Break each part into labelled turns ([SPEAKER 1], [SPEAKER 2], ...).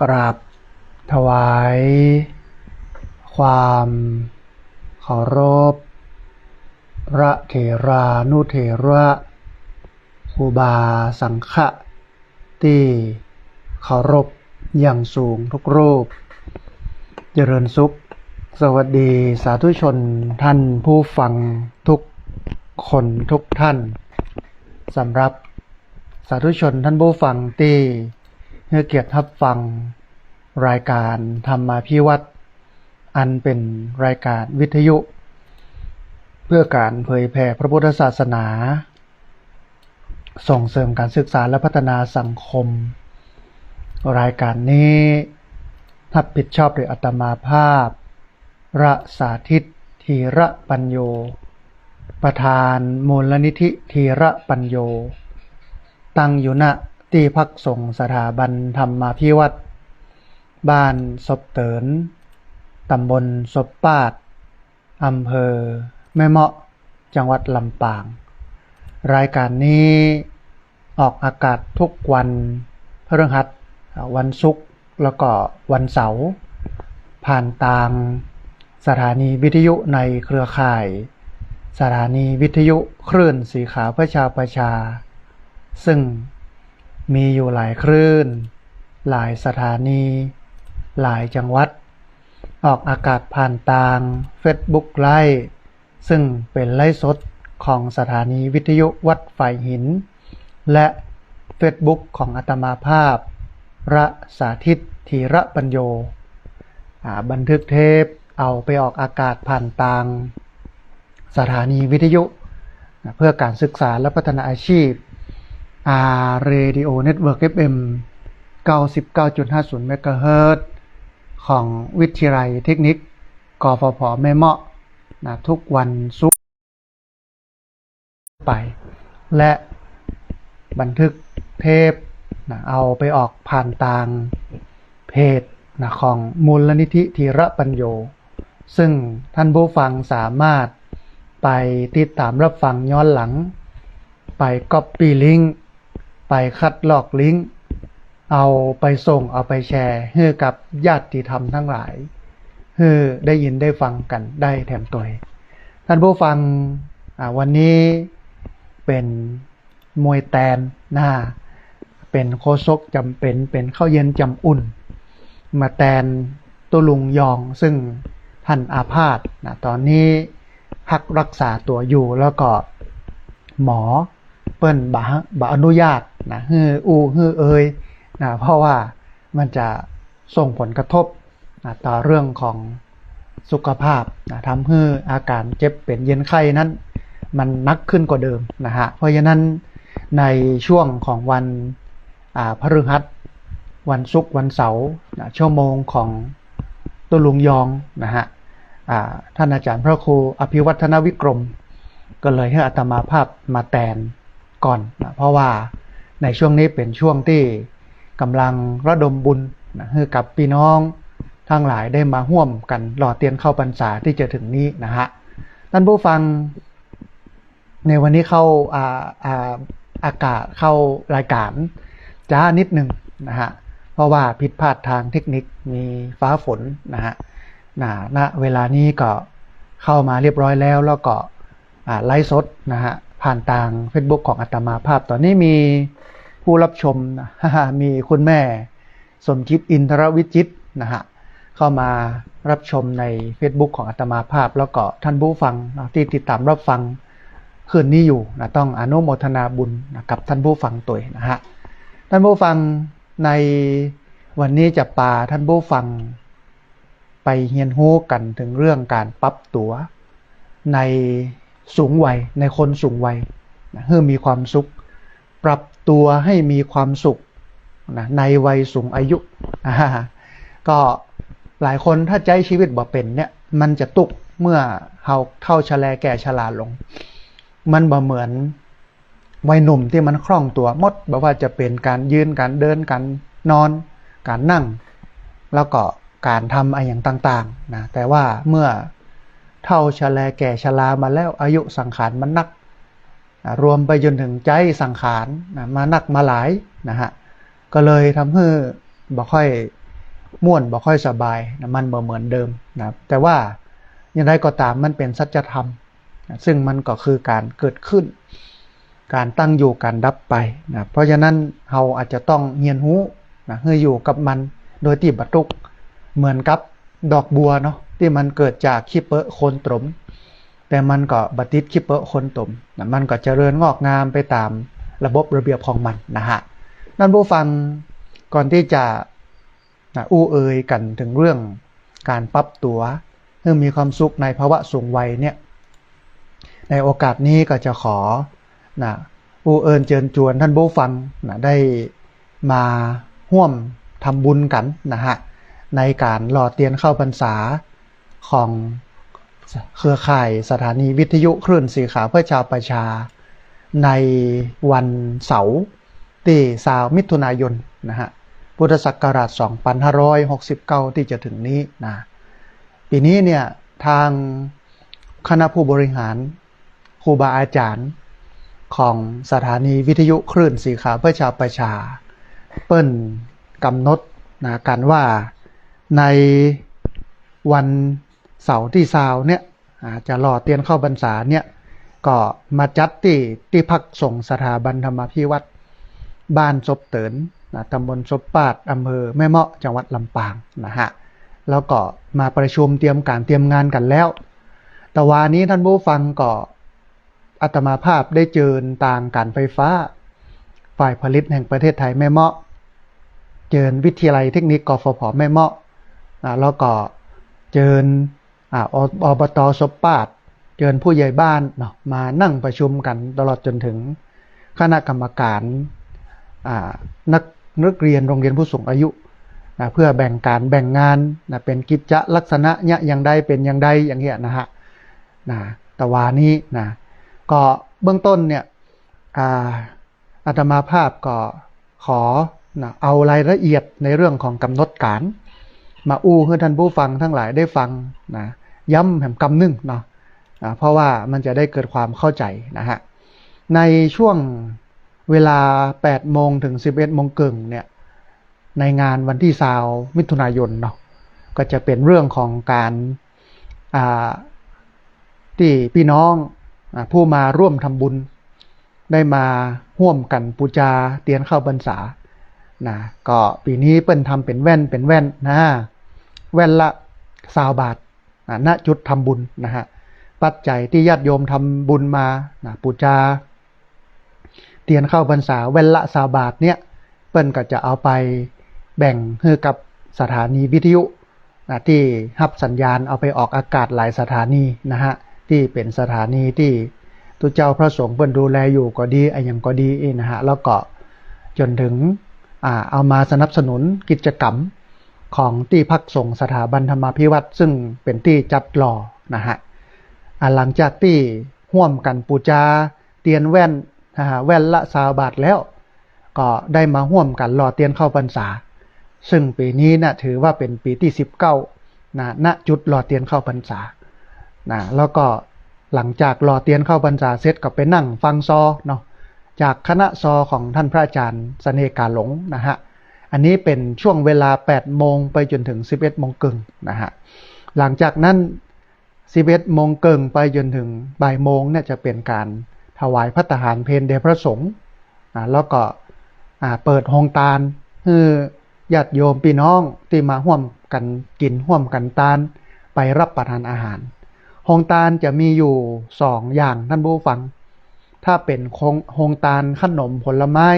[SPEAKER 1] กราบถวายความเคารพพระเถรานุเถระครูบาสังฆะที่เคารพอย่างสูงทุกรูปเจริญสุขสวัสดีสาธุชนท่านผู้ฟังทุกคนทุกท่านสำหรับสาธุชนท่านผู้ฟังที่ให้เกียรติรับฟังรายการธรรมาภิวัตน์อันเป็นรายการวิทยุเพื่อการเผยแผ่พระพุทธศาสนาส่งเสริมการศึกษาและพัฒนาสังคมรายการนี้รับผิดชอบโดยอาตมาภาพระสาธิตธีระปัญโยประธานมูลนิธิธีระปัญโยตั้งอยู่ณที่พักสงฆ์สถาบันธรรมาภิวัตน์บ้านศพเตินตำบลศพปาดอำเภอแม่เมาะจังหวัดลำปางรายการนี้ออกอากาศทุกวันพฤหัสวันศุกร์แล้วก็วันเสาร์ผ่านทางสถานีวิทยุในเครือข่ายสถานีวิทยุคลื่นสีขาวประชาซึ่งมีอยู่หลายคลื่นหลายสถานีหลายจังหวัดออกอากาศผ่านทาง Facebook Live ซึ่งเป็นไลฟ์สดของสถานีวิทยุวัดฝ่ายหินและ Facebook ของอาตมาภาพระสาธิตธีระปัญโยบันทึกเทปเอาไปออกอากาศผ่านทางสถานีวิทยุเพื่อการศึกษาและพัฒนาอาชีพRadio Network FM 99.50 เมกะเฮิรตซ์ของวิทยาลัยเทคนิคกฟผแม่เมาะทุกวันศุกร์ไปและบันทึกเทปเอาไปออกผ่านทางเพจของมูลนิธิธีระปัญโยซึ่งท่านผู้ฟังสามารถไปติดตามรับฟังย้อนหลังไปก๊อปปี้ลิงก์ไปคัดลอกลิงก์เอาไปส่งเอาไปแชร์ให้กับญาติธรรมทั้งหลายให้ได้ยินได้ฟังกันได้แถมตัวท่านผู้ฟังวันนี้เป็นมวยแตนเป็นโคชกจำเป็นข้าวเย็นจำอุ่นมาแตนตุลุงยองซึ่งท่านอาพาธตอนนี้พักรักษาตัวอยู่แล้วก็หมอเปิ้นบ่อนุญาตฮือเอยเพราะว่ามันจะส่งผลกระทบต่อเรื่องของสุขภาพทำให้อาการเจ็บเป็นเย็นไข้นั้นมันนักขึ้นกว่าเดิมเพราะฉะนั้นในช่วงของวันพฤหัสวันศุกร์วันเสาร์ชั่วโมงของตุลุงยองท่านอาจารย์พระครูอภิวัฒนวิกรมก็เลยให้อาตมาภาพมาแทนก่อนเพราะว่าในช่วงนี้เป็นช่วงที่กำลังระดมบุญให้กับพี่น้องทั้งหลายได้มาร่วมกันหล่อเตียนเข้าพรรษาที่จะถึงนี้ท่านผู้ฟังในวันนี้เข้าอากาศเข้ารายการจ้านิดหนึ่งเพราะว่าผิดพลาดทางเทคนิคมีฟ้าฝนณเวลานี้ก็เข้ามาเรียบร้อยแล้วก็ไลฟ์สดผ่านทาง Facebook ของอาตมาภาพตอนนี้มีผู้รับชมมีคุณแม่สมจิตอินทรวิจิตรเข้ามารับชมใน Facebook ของอาตมาภาพแล้วก็ท่านผู้ฟังที่ติดตามรับฟังคืนนี้อยู่ต้องอนุโมทนาบุญกับท่านผู้ฟังตัวท่านผู้ฟังในวันนี้จะพาท่านผู้ฟังไปเรียนรู้กันถึงเรื่องการปรับตัวในสูงวัยในคนสูงวัยให้มีความสุขปรับตัวให้มีความสุขในวัยสูงอายุก็หลายคนถ้าใจชีวิตบ่เป็นเนี่ยมันจะตุกเมื่อเท่าชะแลแก่ชราลงมันบ่เหมือนวัยหนุ่มที่มันคล่องตัวหมดบ่ว่าจะเป็นการยืนการเดินการนอนการนั่งแล้วก็การทำอะไรอย่างต่างๆแต่ว่าเมื่อเท่าชะแลแก่ชรามาแล้วอายุสังขารมันนักรวมไปจนถึงใจสังขารมานักมาหลายก็เลยทำให้บ่ค่อย ม่วนบ่ค่อยสบายนะมันบ่เหมือนเดิมนะแต่ว่าอย่างไรก็ตามมันเป็นสัจธรรมนะซึ่งมันก็คือการเกิดขึ้นการตั้งอยู่การดับไปนะเพราะฉะนั้นเราอาจจะต้องเรียนรู้นะให้อยู่กับมันโดยที่บัตุกเหมือนกับดอกบัวเนาะที่มันเกิดจากขี้เปอะโคนตมแต่มันก็บัติดขี้เปอะโคนตมนะมันก็เจริญงอกงามไปตามระบบระเบียบของมันนะฮะนั่นผู้ฟังก่อนที่จะอู้เอ่ยกันถึงเรื่องการปรับตัวให้มีความสุขในภาวะสูงวัยเนี่ยในโอกาสนี้ก็จะขออู้เอิญเชิญชวนท่านผู้ฟังได้มาร่วมทำบุญกันนะฮะในการหล่อเทียนเข้าพรรษาของเครือข่ายสถานีวิทยุคลื่นสีขาวเพื่อชาวประชาในวันเสาร์ที่20 มิถุนายนนะฮะพุทธศักราช 2569 ที่จะถึงนี้นะปีนี้เนี่ยทางคณะผู้บริหารครูบาอาจารย์ของสถานีวิทยุคลื่นสีขาวเพื่อชาวประชาเปิ้นกำหนดนะกันว่าในวันเสาร์ที่20เนี่ยจะหล่อเทียนเข้าพรรษาเนี่ยก็มาจัดที่พักส่งสถาบันธรรมาภิวัตรบ้านศพเตินตำบลศพปาดอำเภอแม่เมาะจังหวัดลำปางนะฮะแล้วก็มาประชุมเตรียมการเตรียมงานกันแล้วแต่วันนี้ท่านผู้ฟังก็อาตมาภาพได้เจิญทางการไฟฟ้าฝ่ายผลิตแห่งประเทศไทยแม่เมาะเจิญวิทยาลัยเทคนิคกฟผแม่เมาะแล้วก็เจิญอบต.ศพปาดเจิญผู้ใหญ่บ้านเนาะมานั่งประชุมกันตลอดจนถึงคณะกรรมการนักเรียนโรงเรียนผู้สูงอายุเพื่อแบ่งการแบ่งงานเป็นกิจลักษณะเนี่ยอย่างใดเป็นอย่างใดอย่างเงี้ยนะฮะแต่ว่านี้นะก็เบื้องต้นเนี่ยอาตมาภาพก็ขอเอารายละเอียดในเรื่องของกำหนดการมาอู้ให้ท่านผู้ฟังทั้งหลายได้ฟังนะย้ำแห่งกำนึงเนาะเพราะว่ามันจะได้เกิดความเข้าใจนะฮะในช่วงเวลา 8 โมงถึง 11 โมงครึ่งเนี่ยในงานวันที่20 มิถุนายนเนาะก็จะเป็นเรื่องของการที่พี่น้องผู้มาร่วมทำบุญได้มาร่วมกันบูชาเทียนเข้าพรรษานะก็ปีนี้เปิ้นทำเป็นแว่นนะแว่นละ20 บาทณจุดทำบุญนะฮะปัจจัยที่ญาติโยมทำบุญมาบูชาเทียนเข้าพรรษาแว่นละ20 บาทเนี่ยเปิ้นก็จะเอาไปแบ่งให้กับสถานีวิทยุที่รับสัญญาณเอาไปออกอากาศหลายสถานีนะฮะที่เป็นสถานีที่ตุเจ้าพระสงฆ์เปิ้นดูแลอยู่ก็ดีอย่างก็ดีนะฮะแล้วก็จนถึงเอามาสนับสนุนกิจกรรมของที่พักส่งสถาบันธรรมาภิวัตรซึ่งเป็นที่จัดหล่อนะฮะหลังจากที่ร่วมกันบูชาเทียนแว่นแว่นละ20 บาทแล้วก็ได้มาร่วมกันหล่อเทียนเข้าพรรษาซึ่งปีนี้นะถือว่าเป็นปีที่19ณจุดหล่อเทียนเข้าพรรษาแล้วก็หลังจากหล่อเทียนเข้าพรรษาเสร็จก็ไปนั่งฟังซอเนาะจากคณะซอของท่านพระอาจารย์เสน่ห์กาหลงนะฮะอันนี้เป็นช่วงเวลา 8 โมงไปจนถึง 11 โมงครึ่งนะฮะหลังจากนั้น 11 โมงครึ่งไปจนถึงบ่ายโมงเนี่ยจะเป็นการถวายภัตตาหารเพลแด่พระสงฆ์แล้วก็เปิดโรงทานให้ญาติโยมพี่น้องที่มาร่วมกันกินร่วมกันทานไปรับประทานอาหารโรงทานจะมีอยู่2อย่างท่านผู้ฟังถ้าเป็นโรงทานขนมผลไม้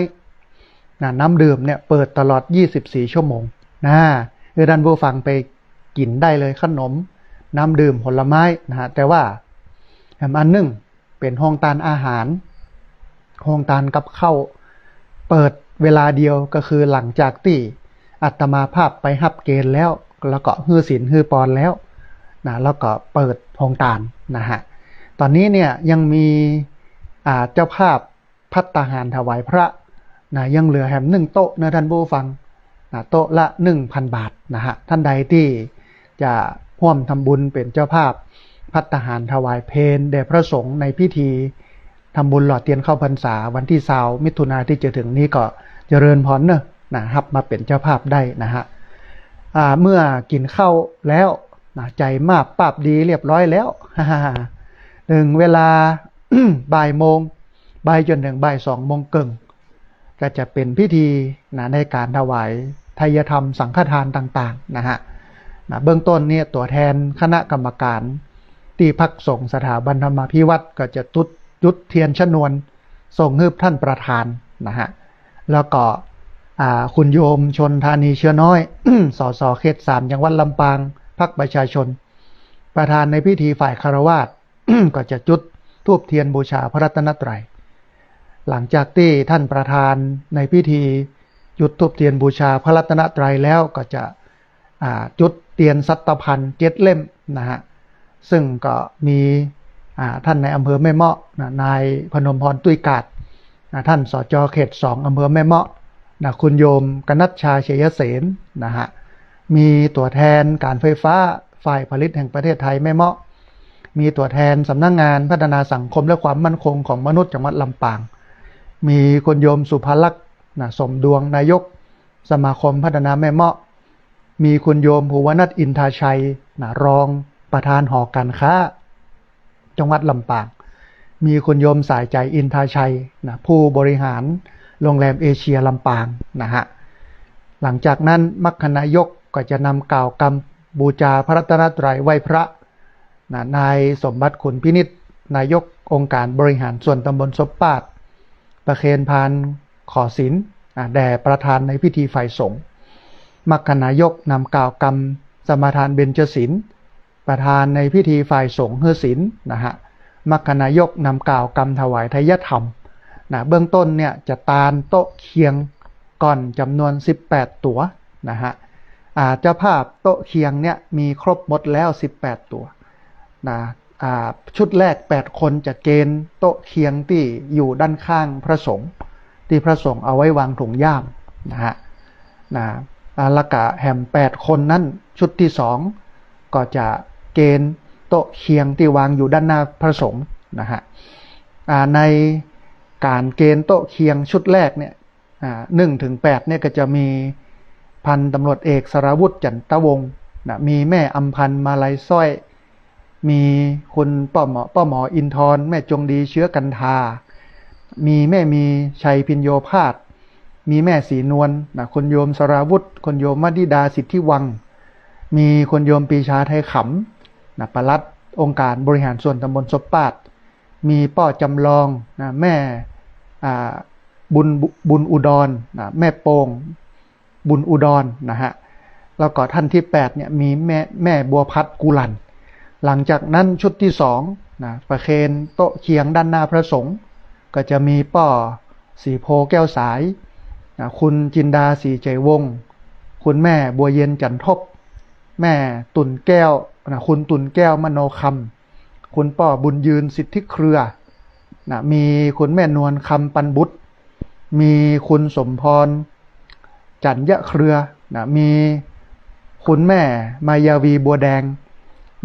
[SPEAKER 1] น้ำดื่มเนี่ยเปิดตลอด24 ชั่วโมงคือท่านผู้ฟังไปกินได้เลยขนมน้ำดื่มผลไม้นะฮะแต่ว่าอันหนึ่งเป็นโรงทานอาหารโรงทานกับข้าวเปิดเวลาเดียวก็คือหลังจากที่อาตมาภาพไปฮับเกณฑ์แล้วก็ฮือศีลฮือปอนแล้วแล้วก็เปิดโรงทานนะฮะตอนนี้เนี่ยยังมีเจ้าภาพภัตตาหารถวายพระยังเหลือแหม1 โต๊ะนะท่านผู้ฟังโต๊ะละ 1,000 บาทนะฮะท่านใดที่จะร่วมทำบุญเป็นเจ้าภาพภัตตาหารถวายเพลแด่พระสงฆ์ในพิธีทำบุญหล่อเทียนเข้าพรรษาวันที่20 มิถุนายนที่จะถึงนี้ก็เจริญพรเนอะรับมาเป็นเจ้าภาพได้นะฮะ เมื่อกินข้าวแล้วใจมาบปราบดีเรียบร้อยแล้วถึงเวลา บ่ายโมงบ่ายจนถึงบ่าย2 โมงครึ่งก็จะเป็นพิธีในการถวายไทยธรรมสังฆทานต่างๆนะฮะเบื้องต้นเนี่ยตัวแทนคณะกรรมการที่พักสงฆ์สถาบันธรรมาภิวัตรก็จะจุดเทียนชนวนส่งให้ท่านประธานนะฮะแล้วก็คุณโยมชนธานีเชื้อน้อย สสเขต3จังหวัดลำปางพรรคประชาชนประธานในพิธีฝ่ายคฤหัสถ์ ก็จะจุดธูปเทียนบูชาพระรัตนตรัยหลังจากที่ท่านประธานในพิธีจุดธูปเทียนบูชาพระรัตนตรัยแล้วก็จะจุดเทียนสัตพันธ์7 เล่มนะฮะซึ่งก็มีท่านในอำเภอแม่เมาะนายพนมพรตุ้ยกาดท่านสจเขต2อำเภอแม่เมาะคุณโยมกนัชชาเฉยเสนนะฮะมีตัวแทนการไฟฟ้าฝ่ายผลิตแห่งประเทศไทยแม่เมาะมีตัวแทนสำนักงานพัฒนาสังคมและความมั่นคงของมนุษย์จังหวัดลำปางมีคุณโยมสุภลักษณ์สมดวงนายกสมาคมพัฒนาแม่เมาะมีคุณโยมภูวนัทอินทาชัยรองประธานหอการค้าจังหวัดลำปางมีคุณโยมสายใจอินทาชัยผู้บริหารโรงแรมเอเชียลำปางนะฮะหลังจากนั้นมรรคนายกก็จะนำกล่าวกรรมบูชาพระรัตนตรัยไหว้พระนายสมบัติขุนพินิจนายกองค์การบริหารส่วนตำบลซบปาดประเคนพานขอศีลแด่ประธานในพิธีฝ่ายสงฆ์มรรคนายกนำกล่าวกรรมสมาทานเบญจศีลประธานในพิธีฝ่ายสงฆ์เฮือศีลนะฮะมรรคนายกนำกล่าวกรรมถวายไทยธรรมเบื้องต้นเนี่ยจะตาลโต๊ะเคียงก่อนจำนวน18 ตัวนะฮะเจ้าภาพโต๊ะเคียงเนี่ยมีครบหมดแล้ว18 ตัวนะชุดแรก8 คนจะเกณฑ์โต๊ะเคียงที่อยู่ด้านข้างพระสงฆ์ที่พระสงฆ์เอาไว้วางถุงย่ามนะฮะละกะแหม8 คนนั้นชุดที่2ก็จะเกณฑ์โต๊ะเคียงที่วางอยู่ด้านหน้าพระสงฆ์นะฮะในการเกณฑ์โต๊ะเคียงชุดแรกเนี่ย1 ถึง 8เนี่ยก็จะมีพันตำรวจเอกสรวุฒิจันทวงศ์มีแม่อำพันธ์มาลัยสร้อยมีคุณป้าหมออินทร์แม่จงดีเชื้อกันทามีแม่มีชัยพิญโยภาสมีแม่ศรีนวลคนโยมสราวุฒิคนโยมมดิดาสิทธิวังมีคนโยมปีชาไทยขำปลัดองค์การบริหารส่วนตำบลซบปาดมีป้อจำลองแม่บุญอุดรแม่โป่งบุญอุดรนะฮะแล้วก็ท่านที่8เนี่ยมีแม่บัวพัดกุลันหลังจากนั้นชุดที่2ประเคนโต๊ะเคียงด้านหน้าพระสงฆ์ก็จะมีป้อสีโพแก้วสายคุณจินดาสีใจวงศ์คุณแม่บัวเย็นจันทบแม่ตุ่นแก้วคุณตุ่นแก้วมโนคำคุณป้อบุญยืนสิทธิเครือมีคุณแม่นวลคำปันบุตรมีคุณสมพรจันยะเครือมีคุณแม่มายาวีบัวแดง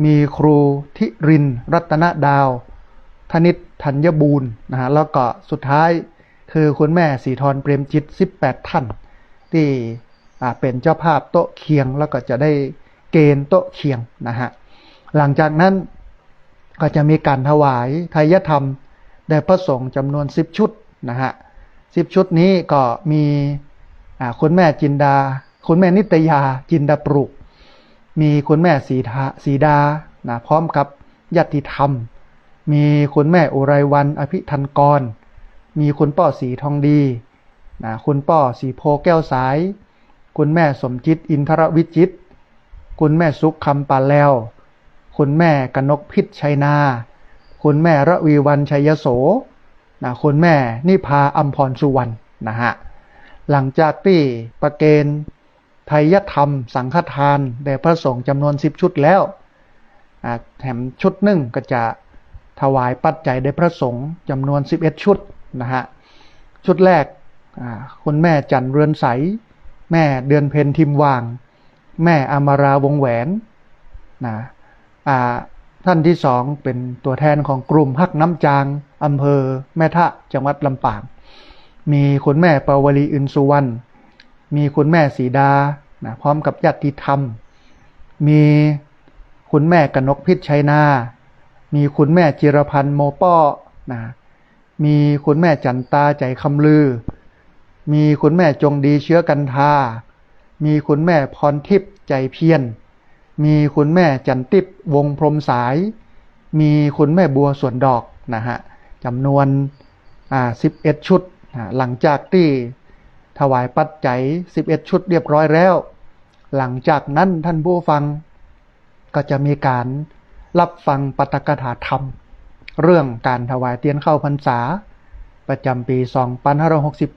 [SPEAKER 1] มีครูทิรินรัตนดาวธนิตธัญบูรณ์แล้วก็สุดท้ายคือคุณแม่สีทรเปรมจิต18 ท่านที่เป็นเจ้าภาพโต๊ะเคียงแล้วก็จะได้เกณฑ์โต๊ะเคียงนะฮะหลังจากนั้นก็จะมีการถวายไทยธรรมแด่พระสงฆ์จำนวน10 ชุดนะฮะ10 ชุดนี้ก็มีคุณแม่จินดาคุณแม่นิตยาจินดาปรุกมีคุณแม่สีดาพร้อมกับญาติธรรมมีคุณแม่อุไรวันอภิธันกรมีคุณป้อสีทองดีคุณป้อสีโพแก้วสายคุณแม่สมจิตอินทรวิจิตรคุณแม่สุขคำปาแล้วคุณแม่กนกพิษชัยนาคุณแม่ระวีวันชัยโสคุณแม่นิพาอัมพรสุวรรณนะฮะหลังจากที่ประเคนไทยธรรมสังฆทานแด่พระสงฆ์จำนวน10 ชุดแล้วแถมชุดหนึ่งก็จะถวายปัจจัยแด่พระสงฆ์จำนวน11 ชุดนะฮะชุดแรกคุณแม่จันเรือนใสแม่เดือนเพ็ญทิมว่างแม่อมราวงแหวนท่านที่2เป็นตัวแทนของกลุ่มฮักน้ำจางอำเภอแม่ทะจังหวัดลำปางมีคุณแม่ปวลีอินสุวรรณมีคุณแม่สีดา นะพร้อมกับญาติธรรมมีคุณแม่กนกพิษชัยนามีคุณแม่จิรพันธ์โมป้อนะมีคุณแม่จันตาใจคำลือมีคุณแม่จงดีเชื้อกันทามีคุณแม่พรทิพย์ใจเพียรมีคุณแม่จันติบวงพรมสายมีคุณแม่บัวสวนดอกนะฮะจำนวน11 ชุดหลังจากที่ถวายปัจจัย11 ชุดเรียบร้อยแล้วหลังจากนั้นท่านผู้ฟังก็จะมีการรับฟังปาฐกถาธรรมเรื่องการถวายเทียนเข้าพรรษาประจำปี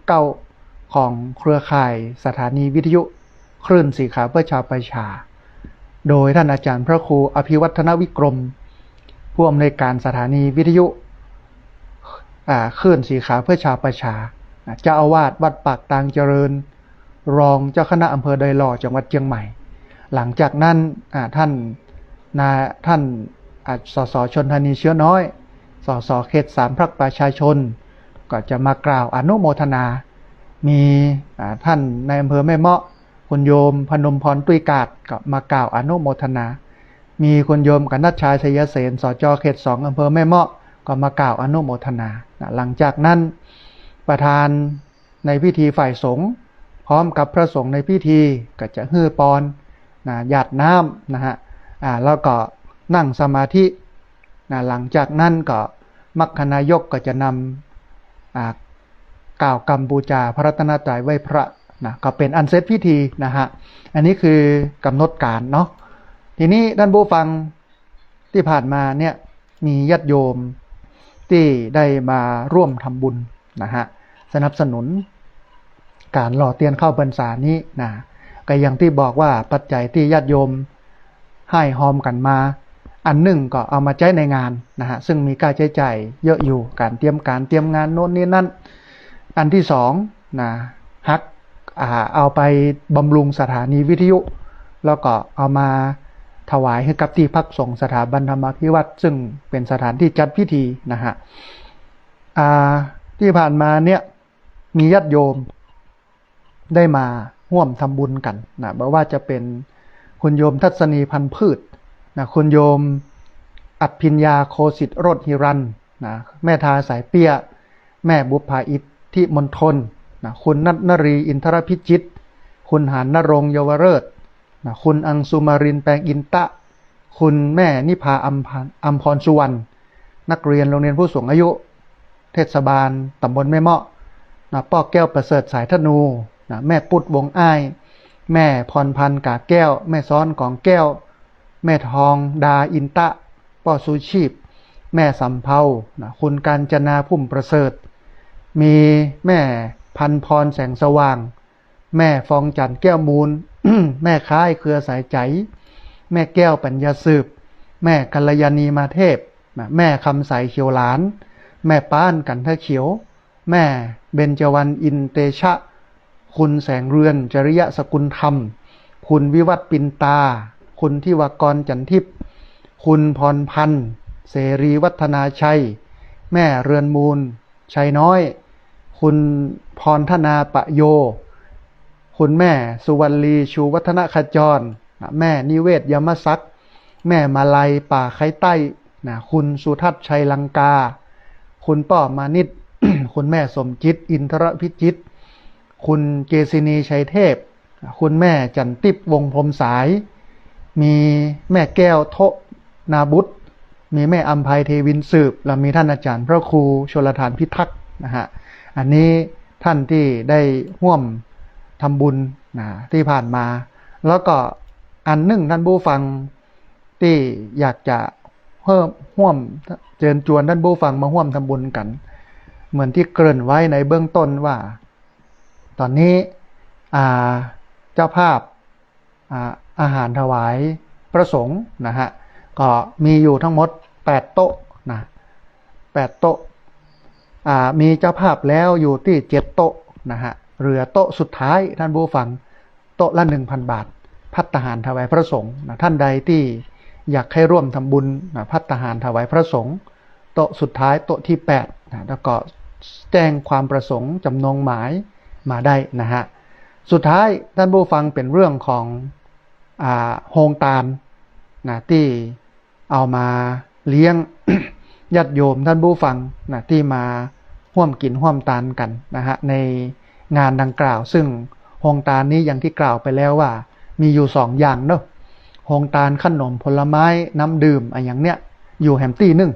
[SPEAKER 1] 2569ของเครือข่ายสถานีวิทยุคลื่นสีขาวเพื่อชาวประชาโดยท่านอาจารย์พระครูอภิวัฒนวิกรมผู้อำนวยการสถานีวิทยุคลื่นสีขาวเพื่อชาวประชาเจ้าอาวาสวัดปากตางเจริญรองเจ้าคณะอำเภอดอยหล่อจังหวัดเชียงใหม่หลังจากนั้นท่านสสชนธานีเชื้อน้อยสสเขต3พรรคประชาชนก็จะมากล่าวอนุโมทนามีท่านในอำเภอแม่เมาะคุณโยมพนมพรตุยกาดก็มากล่าวอนุโมทนามีคุณโยมกนัชชาชัยเสนสจเขต2อำเภอแม่เมาะก็มากล่าวอนุโมทนาหลังจากนั้นประธานในพิธีฝ่ายสงฆ์พร้อมกับพระสงฆ์ในพิธีก็จะฮื้อปอนหยาดน้ำนะฮะแล้วก็นั่งสมาธิหลังจากนั้นก็มรรคนายกก็จะนำกล่าวกรรมบูชาพระรัตนตรัยไหว้พระนะก็เป็นอันเสร็จพิธีนะฮะอันนี้คือกำหนดการเนาะทีนี้ท่านผู้ฟังที่ผ่านมาเนี่ยมีญาติโยมที่ได้มาร่วมทำบุญนะฮะสนับสนุนการหล่อเทียนเข้าพรรษานี้นะก็อย่างที่บอกว่าปัจจัยที่ญาติโยมให้หอมกันมาอันหนึ่งก็เอามาใช้ในงานนะฮะซึ่งมีค่าใช้จ่ายเยอะอยู่การเตรียมงานโน้นนี่นั่นอันที่สองนะฮักเอาไปบำรุงสถานีวิทยุแล้วก็เอามาถวายให้กับที่พักสงฆ์สถาบันธรรมาภิวัตรซึ่งเป็นสถานที่จัดพิธีนะฮะที่ผ่านมาเนี่ยมีญาติโยมได้มาร่วมทำบุญกันนะไม่ว่าจะเป็นคุณโยมทัศนีพันธุ์พืชนะคุณโยมอัฏฐิญญาโคสิทธิ์โรจน์หิรันนะแม่ทาสายเปี้ยแม่บุภาอิทธิมณฑลนะคุณนัทนรีอินทรพิจิตรคุณหานนรงค์เยาวเริศนะคุณอังสุมารินแปลงอินตะคุณแม่นิพาอัมพรสุวรรณนักเรียนโรงเรียนผู้สูงอายุเทศบาลตำบลแม่เมาะนะป้อแก้วประเสริฐสายธนูนะแม่ปุดวงอ้ายแม่พรพันธ์กาแก้วแม่ซ้อนของแก้วแม่ทองดาอินตะป้อสุชีพแม่สำเภานะคุณกาญจนาพุ่มประเสริฐมีแม่พันพรแสงสว่างแม่ฟองจันทร์แก้วมูล แม่ค้ายเครือสายใจแม่แก้วปัญญาสืบแม่กัลยาณีมาเทพแม่คำใสเขียวหลานแม่ป้านกันทะเขียวแม่เบญจวรรณอินเตชะคุณแสงเรือนจริยสกุลธรรมคุณวิวัฒน์ปินตาคุณทิวากรจันทิพย์คุณพรพันธ์เสรีวัฒนาชัยแม่เรือนมูลชัยน้อยคุณพรธนาปะโยคุณแม่สุวรรลีชูวัฒนขจรแม่นิเวศยมศักดิ์แม่มาลัยป่าไข่ใต้คุณสุทัศน์ชัยลังกาคุณป้อมานิต คุณแม่สมจิตอินทรพิจิตรคุณเกษินีชัยเทพคุณแม่จันติบวงพรมสายมีแม่แก้วโทนาบุตรมีแม่อัมภัยเทวินสืบและมีท่านอาจารย์พระครูชลทานพิทักษ์นะฮะอันนี้ท่านที่ได้ร่วมทำบุญที่ผ่านมาแล้วก็อันหนึ่งท่านผู้ฟังที่อยากจะเพิ่มร่วมเชิญชวนท่านผู้ฟังมาร่วมทำบุญกันเหมือนที่เกริ่นไว้ในเบื้องต้นว่าตอนนี้เจ้าภาพอาหารถวายพระสงฆ์นะฮะก็มีอยู่ทั้งหมด8โต๊ะนะ8โต๊ะมีเจ้าภาพแล้วอยู่ที่7โต๊ะนะฮะเหลือโต๊ะสุดท้ายท่านผู้ฟังโต๊ะละ 1,000 บาทภัตตาหารถวายพระสงฆ์นะท่านใดที่อยากให้ร่วมทำบุญนะภัตตาหารถวายพระสงฆ์โต๊ะสุดท้ายโต๊ะที่8นะแล้วก็แจ้งความประสงค์จำนงหมายมาได้นะฮะ สุดท้ายท่านผู้ฟังเป็นเรื่องของโฮงตาลนะที่เอามาเลี้ยง ญาติโยมท่านผู้ฟังนะที่มาร่วมกินร่วมทานกันนะฮะในงานดังกล่าวซึ่งโฮงตาลนี้อย่างที่กล่าวไปแล้วว่ามีอยู่2อย่างเนาะโฮงตาลขนมผลไม้น้ำดื่มอะไรอย่างเนี้ยอยู่แฮมตี้นึง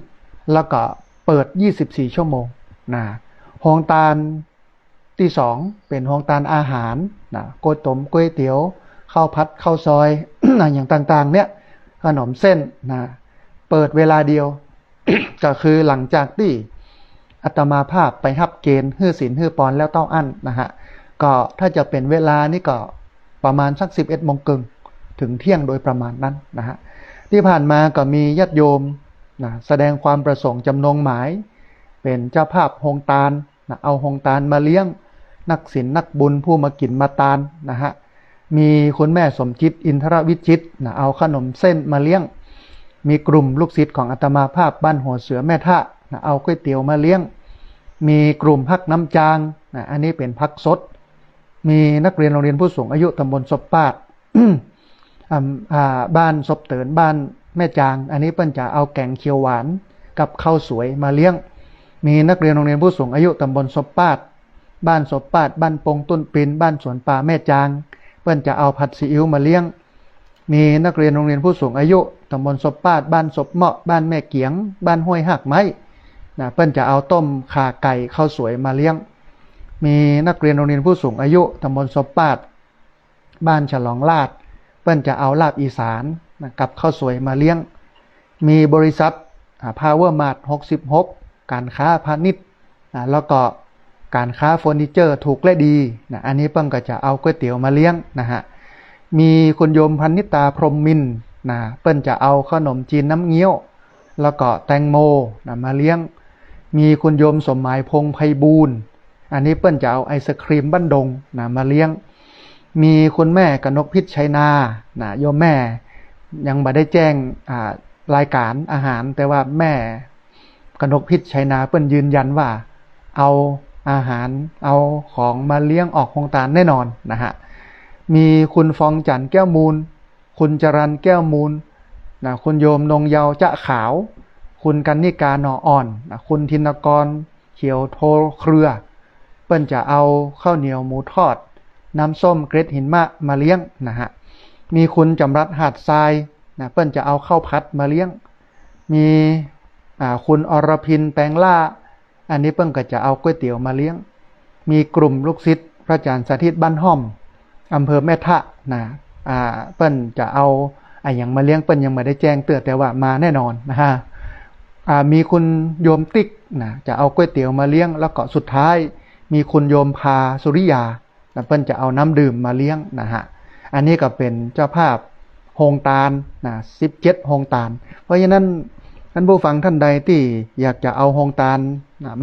[SPEAKER 1] แล้วก็เปิด24ชั่วโมงนะโฮงตาลที่2เป็นโฮงตาลอาหารนะก๋วยต้มก๋วยเตี๋ยวข้าวผัดข้าวซอย อย่างต่างๆเนี่ยขนมเส้นนะเปิดเวลาเดียว ก็คือหลังจากที่อาตมาภาพไปฮับเกณฑ์ฮื้อศีลฮื้อปอนแล้วเต้าอั้นนะฮะก็ถ้าจะเป็นเวลานี่ก็ประมาณสัก11 โมงครึ่งถึงเที่ยงโดยประมาณนั้นนะฮะที่ผ่านมาก็มีญาติโยมนะแสดงความประสงค์จำนงหมายเป็นเจ้าภาพโฮงตาลนะเอาโฮงตาลมาเลี้ยงนักศีลนักบุญผู้มากินมาตานนะฮะมีคุณแม่สมจิตอินทรวิจิตนะเอาขนมเส้นมาเลี้ยงมีกลุ่มลูกศิษย์ของอาตมาภาพบ้านหัวเสือแม่ทะนะเอาก๋วยเตี๋ยวมาเลี้ยงมีกลุ่มพักน้ำจางนะอันนี้เป็นพักสดมีนักเรียนโรงเรียนผู้สูงอายุตำบลศพปาด บ้านศพเตินบ้านแม่จางอันนี้เปิ้นจะเอาแกงเขียวหวานกับข้าวสวยมาเลี้ยงมีนักเรียนโรงเรียนผู้สูงอายุตำบลศพปาดบ้านศพปาดบ้านปงต้นปินบ้านสวนป่าแม่จางเปิ้นจะเอาผัดซีอิ๊วมาเลี้ยงมีนักเรียนโรงเรียนผู้สูงอายุตำบลศพปาดบ้านศพเหมาะบ้านแม่เกียงบ้านห้วยหักไม้นะเปิ้นจะเอาต้มข่าไก่ข้าวสวยมาเลี้ยงมีนักเรียนโรงเรียนผู้สูงอายุตำบลศพปาดบ้านฉลองลาดเปิ้นจะเอาลาบอีสานนะกับข้าวสวยมาเลี้ยงมีบริษัทPower Mart 66การค้าพาณิชย์แล้วก็การค้าเฟอร์นิเจอร์ถูกและดีนะอันนี้เปิ้นก็จะเอาก๋วยเตี๋ยวมาเลี้ยงนะฮะมีคุณโยมพันนิตาพรหมมินทร์นะเปิ้นจะเอาขนมจีนน้ำเงี้ยวแล้วก็แตงโมนะมาเลี้ยงมีคุณโยมสมหมายพงษ์ไพบูลย์อันนี้เปิ้นจะเอาไอศครีมบ้านดงนะมาเลี้ยงมีคุณแม่กนกพิษชัยนานะโยมแม่ยังบ่ได้แจ้งรายการอาหารแต่ว่าแม่กนกพิษชัยนาเปิ้นยืนยันว่าเอาอาหารเอาของมาเลี้ยงออกโครงการแน่นอนนะฮะมีคุณฟองจันทร์แก้วมูลคุณจรัญแก้วมูลนะคุณโยมนงเยาจะขาวคุณกันนิกาหนออ่อนนะคุณธินกรเขียวโทเครือเปิ้นจะเอาข้าวเหนียวหมูทอดน้ำส้มเกร็ดหินมะมาเลี้ยงนะฮะมีคุณจำรัดหาดทรายนะเปิ้นจะเอาข้าวพัดมาเลี้ยงมีคุณอรพินแปลงล่าอันนี้เปิ้นก็จะเอาก๋วยเตี๋ยวมาเลี้ยงมีกลุ่มลูกศิษย์พระอาจารย์สาธิตบ้านห้อมอำเภอแม่ทะนะเปิ้นจะเอาอย่างมาเลี้ยงเปิ้นยังไม่ได้แจ้งเตือนแต่ว่ามาแน่นอนนะฮะมีคุณโยมติ๊กนะจะเอาก๋วยเตี๋ยวมาเลี้ยงแล้วก็สุดท้ายมีคุณโยมพาสุริยาเปิ้นจะเอาน้ำดื่มมาเลี้ยงนะฮะอันนี้ก็เป็นเจ้าภาพโฮงตาลนะ17โฮงตาลเพราะฉะนั้นท่านผู้ฟังท่านใดที่อยากจะเอาโฮงตาล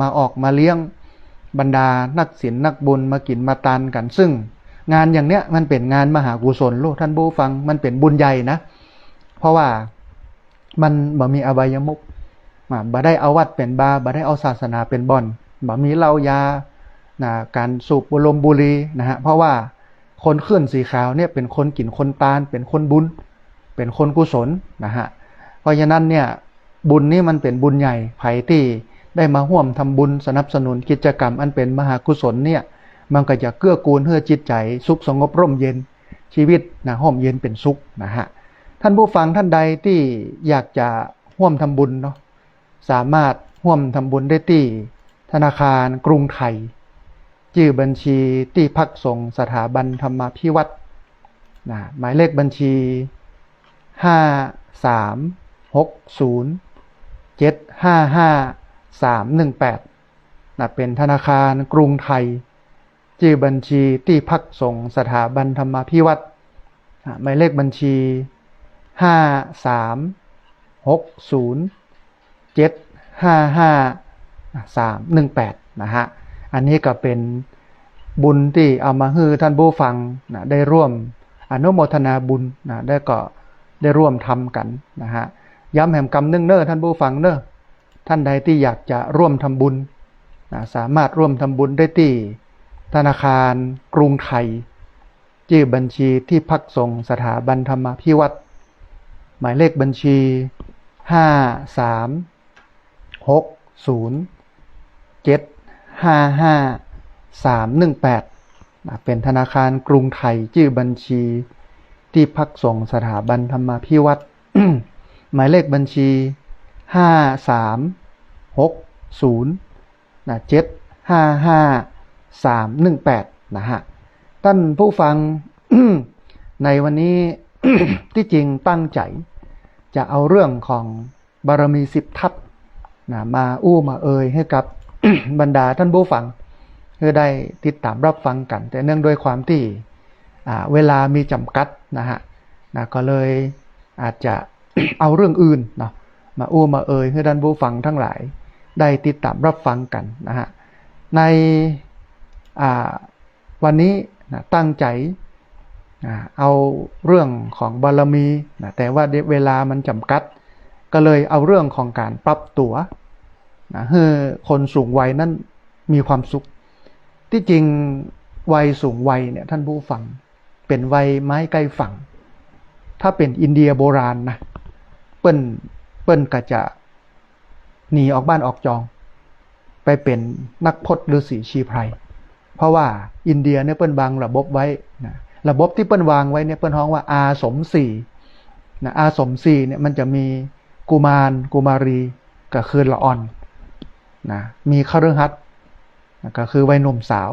[SPEAKER 1] มาออกมาเลี้ยงบรรดานักศีลนักบุญมากินมาตานกันซึ่งงานอย่างเนี้ยมันเป็นงานมหากุศลลูกท่านผู้ฟังมันเป็นบุญใหญ่นะเพราะว่ามันบ่มีอบายมุขบ่ได้เอาวัดเป็นบาบ่ได้เอาศาสนาเป็นบ่อนบ่มีเหล้ายาการสูบบุหรี่บุหรี่นะฮะเพราะว่าคนขึ้นสีขาวเนี่ยเป็นคนกินคนตาลเป็นคนบุญเป็นคนกุศลนะฮะเพราะฉะนั้นเนี่ยบุญนี่มันเป็นบุญใหญ่ไผที่ได้มาร่วมทำบุญสนับสนุนกิจกรรมอันเป็นมหากุศลเนี่ยมันก็จะเกื้อกูลให้จิตใจสุขสงบร่มเย็นชีวิตร่มเย็นเป็นสุขนะฮะท่านผู้ฟังท่านใดที่อยากจะร่วมทำบุญเนาะสามารถร่วมทำบุญได้ที่ธนาคารกรุงไทยชื่อบัญชีที่พักสงฆ์สถาบันธรรมาภิวัตรหมายเลขบัญชี5360755318เป็นธนาคารกรุงไทยชื่อบัญชีที่พักสงฆ์สถาบันธรรมาภิวัตรหมายเลขบัญชี5360755318นะฮะอันนี้ก็เป็นบุญที่เอามาให้ท่านผู้ฟังได้ร่วมอนุโมทนาบุญได้ร่วมทำกันนะฮะย้ำแห่งกำนึงเน้อท่านผู้ฟังเน้อท่านใดที่อยากจะร่วมทำบุญสามารถร่วมทำบุญได้ที่ธนาคารกรุงไทย ชื่อบัญชีที่พักส่งสถาบันธรรมาภิวัตรหมายเลขบัญชี5360755318เป็นธนาคารกรุงไทยชื่อบัญชีที่พักส่งสถาบันธรรมาภิวัตร หมายเลขบัญชี5360755318นะฮะท่านผู้ฟัง ในวันนี้ ที่จริงตั้งใจจะเอาเรื่องของบารมี10 ทัศนะมามาเอ่ยให้กับ บรรดาท่านผู้ฟังเพื่อได้ติดตามรับฟังกัน แต่เนื่องด้วยความที่เวลามีจำกัดนะฮะก็เลยอาจจะ เอาเรื่องอื่นเนาะมามาเอ่ยให้ท่านผู้ฟังทั้งหลายได้ติดตามรับฟังกันนะฮะในวันนี้นะตั้งใจเอาเรื่องของบารมีนะแต่ว่าเวลามันจำกัดก็เลยเอาเรื่องของการปรับตัวนะให้คนสูงวัยนั้นมีความสุขที่จริงวัยสูงวัยเนี่ยท่านผู้ฟังเป็นวัยไม้ใกล้ฝั่งถ้าเป็นอินเดียโบราณนะเปิ้นก็จะหนีออกบ้านออกจองไปเป็นนักพจน์ฤาษีชีไพรเพราะว่าอินเดียเนี่ยเปิ้นวางระบบไว้นะระบบที่เปิ้นวางไว้เนี่ยเปิ้นฮ้องว่าอาสมสี่นะอาสมสี่เนี่ยมันจะมีกุมารกุมารีก็คือละอ่อนนะมีคฤหัสถ์นะก็คือวัยหนุ่มสาว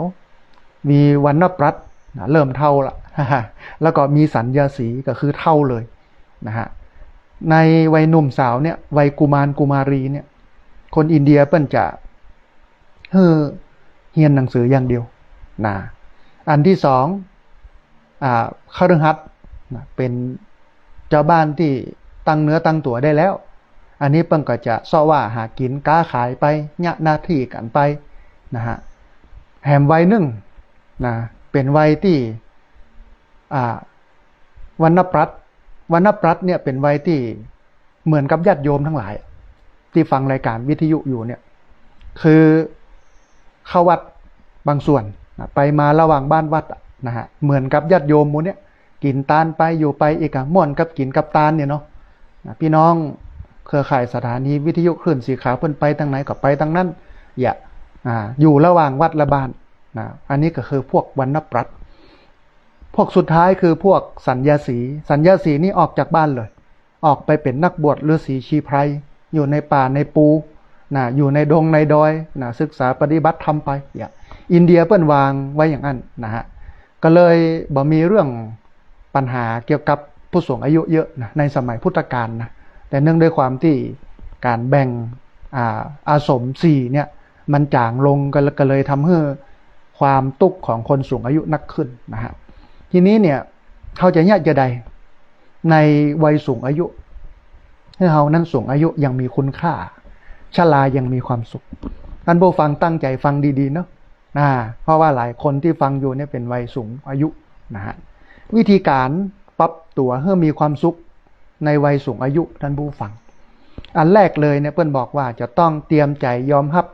[SPEAKER 1] มีวรรณปรัชน์นะเริ่มเท่าละ แล้วก็มีสัญญาสีก็คือเท่าเลยนะฮะในวัยหนุ่มสาวเนี่ยวัยกุมารกุมารีเนี่ยคนอินเดียเปิ้นจะเรียนหนังสืออย่างเดียวนะอันที่สองคฤหัสถ์เป็นเจ้าบ้านที่ตั้งเนื้อตั้งตัวได้แล้วอันนี้เปิ้นก็จะซ้อว่าหากินค้าขายไปญะหน้าที่กันไปนะฮะแถมวัยหนึ่งนะเป็นวัยที่วรรณปรัชน์เนี่ยเป็นวัยที่เหมือนกับญาติโยมทั้งหลายที่ฟังรายการวิทยุอยู่เนี่ยคือเข้าวัดบางส่วนนะไปมาระหว่างบ้านวัดนะฮะเหมือนกับญาติโยมหมู่เนี่ยกินตาลไปอยู่ไปอีกม่วนกับกินกับตาลเนี่ยเนาะพี่น้องเครือข่ายสถานีวิทยุคลื่นสีขาวเพิ่นไปทางไหนก็ไปทางนั้นอยู่ระหว่างวัดละบ้านนะอันนี้ก็คือพวกวรรณปรัชน์พวกสุดท้ายคือพวกสัญญาสีนี่ออกจากบ้านเลยออกไปเป็นนักบวชฤาษีชีไพรอยู่ในป่าในปูนะอยู่ในดงในดอยนะศึกษาปฏิบัติธรรมไปอินเดียเปิ้นวางไว้อย่างนั้นนะฮะก็เลยบ่มีเรื่องปัญหาเกี่ยวกับผู้สูงอายุเยอะนะในสมัยพุทธกาลนะแต่เนื่องด้วยความที่การแบ่งอาสมสี่เนี่ยมันจางลงก็เลยทำให้ความทุกข์ของคนสูงอายุนักขึ้นนะฮะทีนี้เนี่ยเขาจะใดในวัยสูงอายุให้เขานั้นสูงอายุยังมีคุณค่าชรายังมีความสุขท่านผู้ฟังตั้งใจฟังดีๆเนาะเพราะว่าหลายคนที่ฟังอยู่เนี่ยเป็นวัยสูงอายุนะฮะวิธีการปรับตัวให้มีความสุขในวัยสูงอายุท่านผู้ฟังอันแรกเลยเนี่ยเพื่อนบอกว่าจะต้องเตรียมใจยอมรับ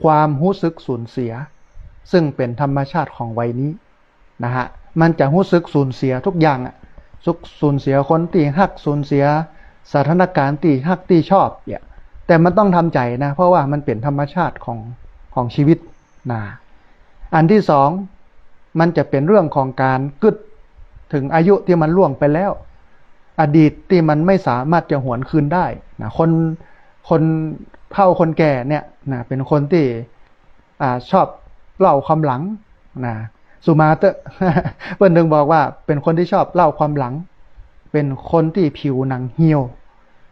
[SPEAKER 1] ความรู้สึกสูญเสียซึ่งเป็นธรรมชาติของวัยนี้นะฮะมันจะรู้สึกสูญเสียทุกอย่างสูญเสียคนที่ฮักสูญเสียสถานการณ์ที่ฮักที่ชอบเนี่ยแต่มันต้องทำใจนะเพราะว่ามันเป็นธรรมชาติของชีวิตนะอันที่สองมันจะเป็นเรื่องของการกึดถึงอายุที่มันล่วงไปแล้วอดีตที่มันไม่สามารถจะหวนคืนได้นะคนเฒ่าคนแก่เนี่ยนะเป็นคนที่ชอบเล่าความหลังนะสุมาเตอร์ เปิ้นถึงบอกว่าเป็นคนที่ชอบเล่าความหลังเป็นคนที่ผิวหนังเหี่ยว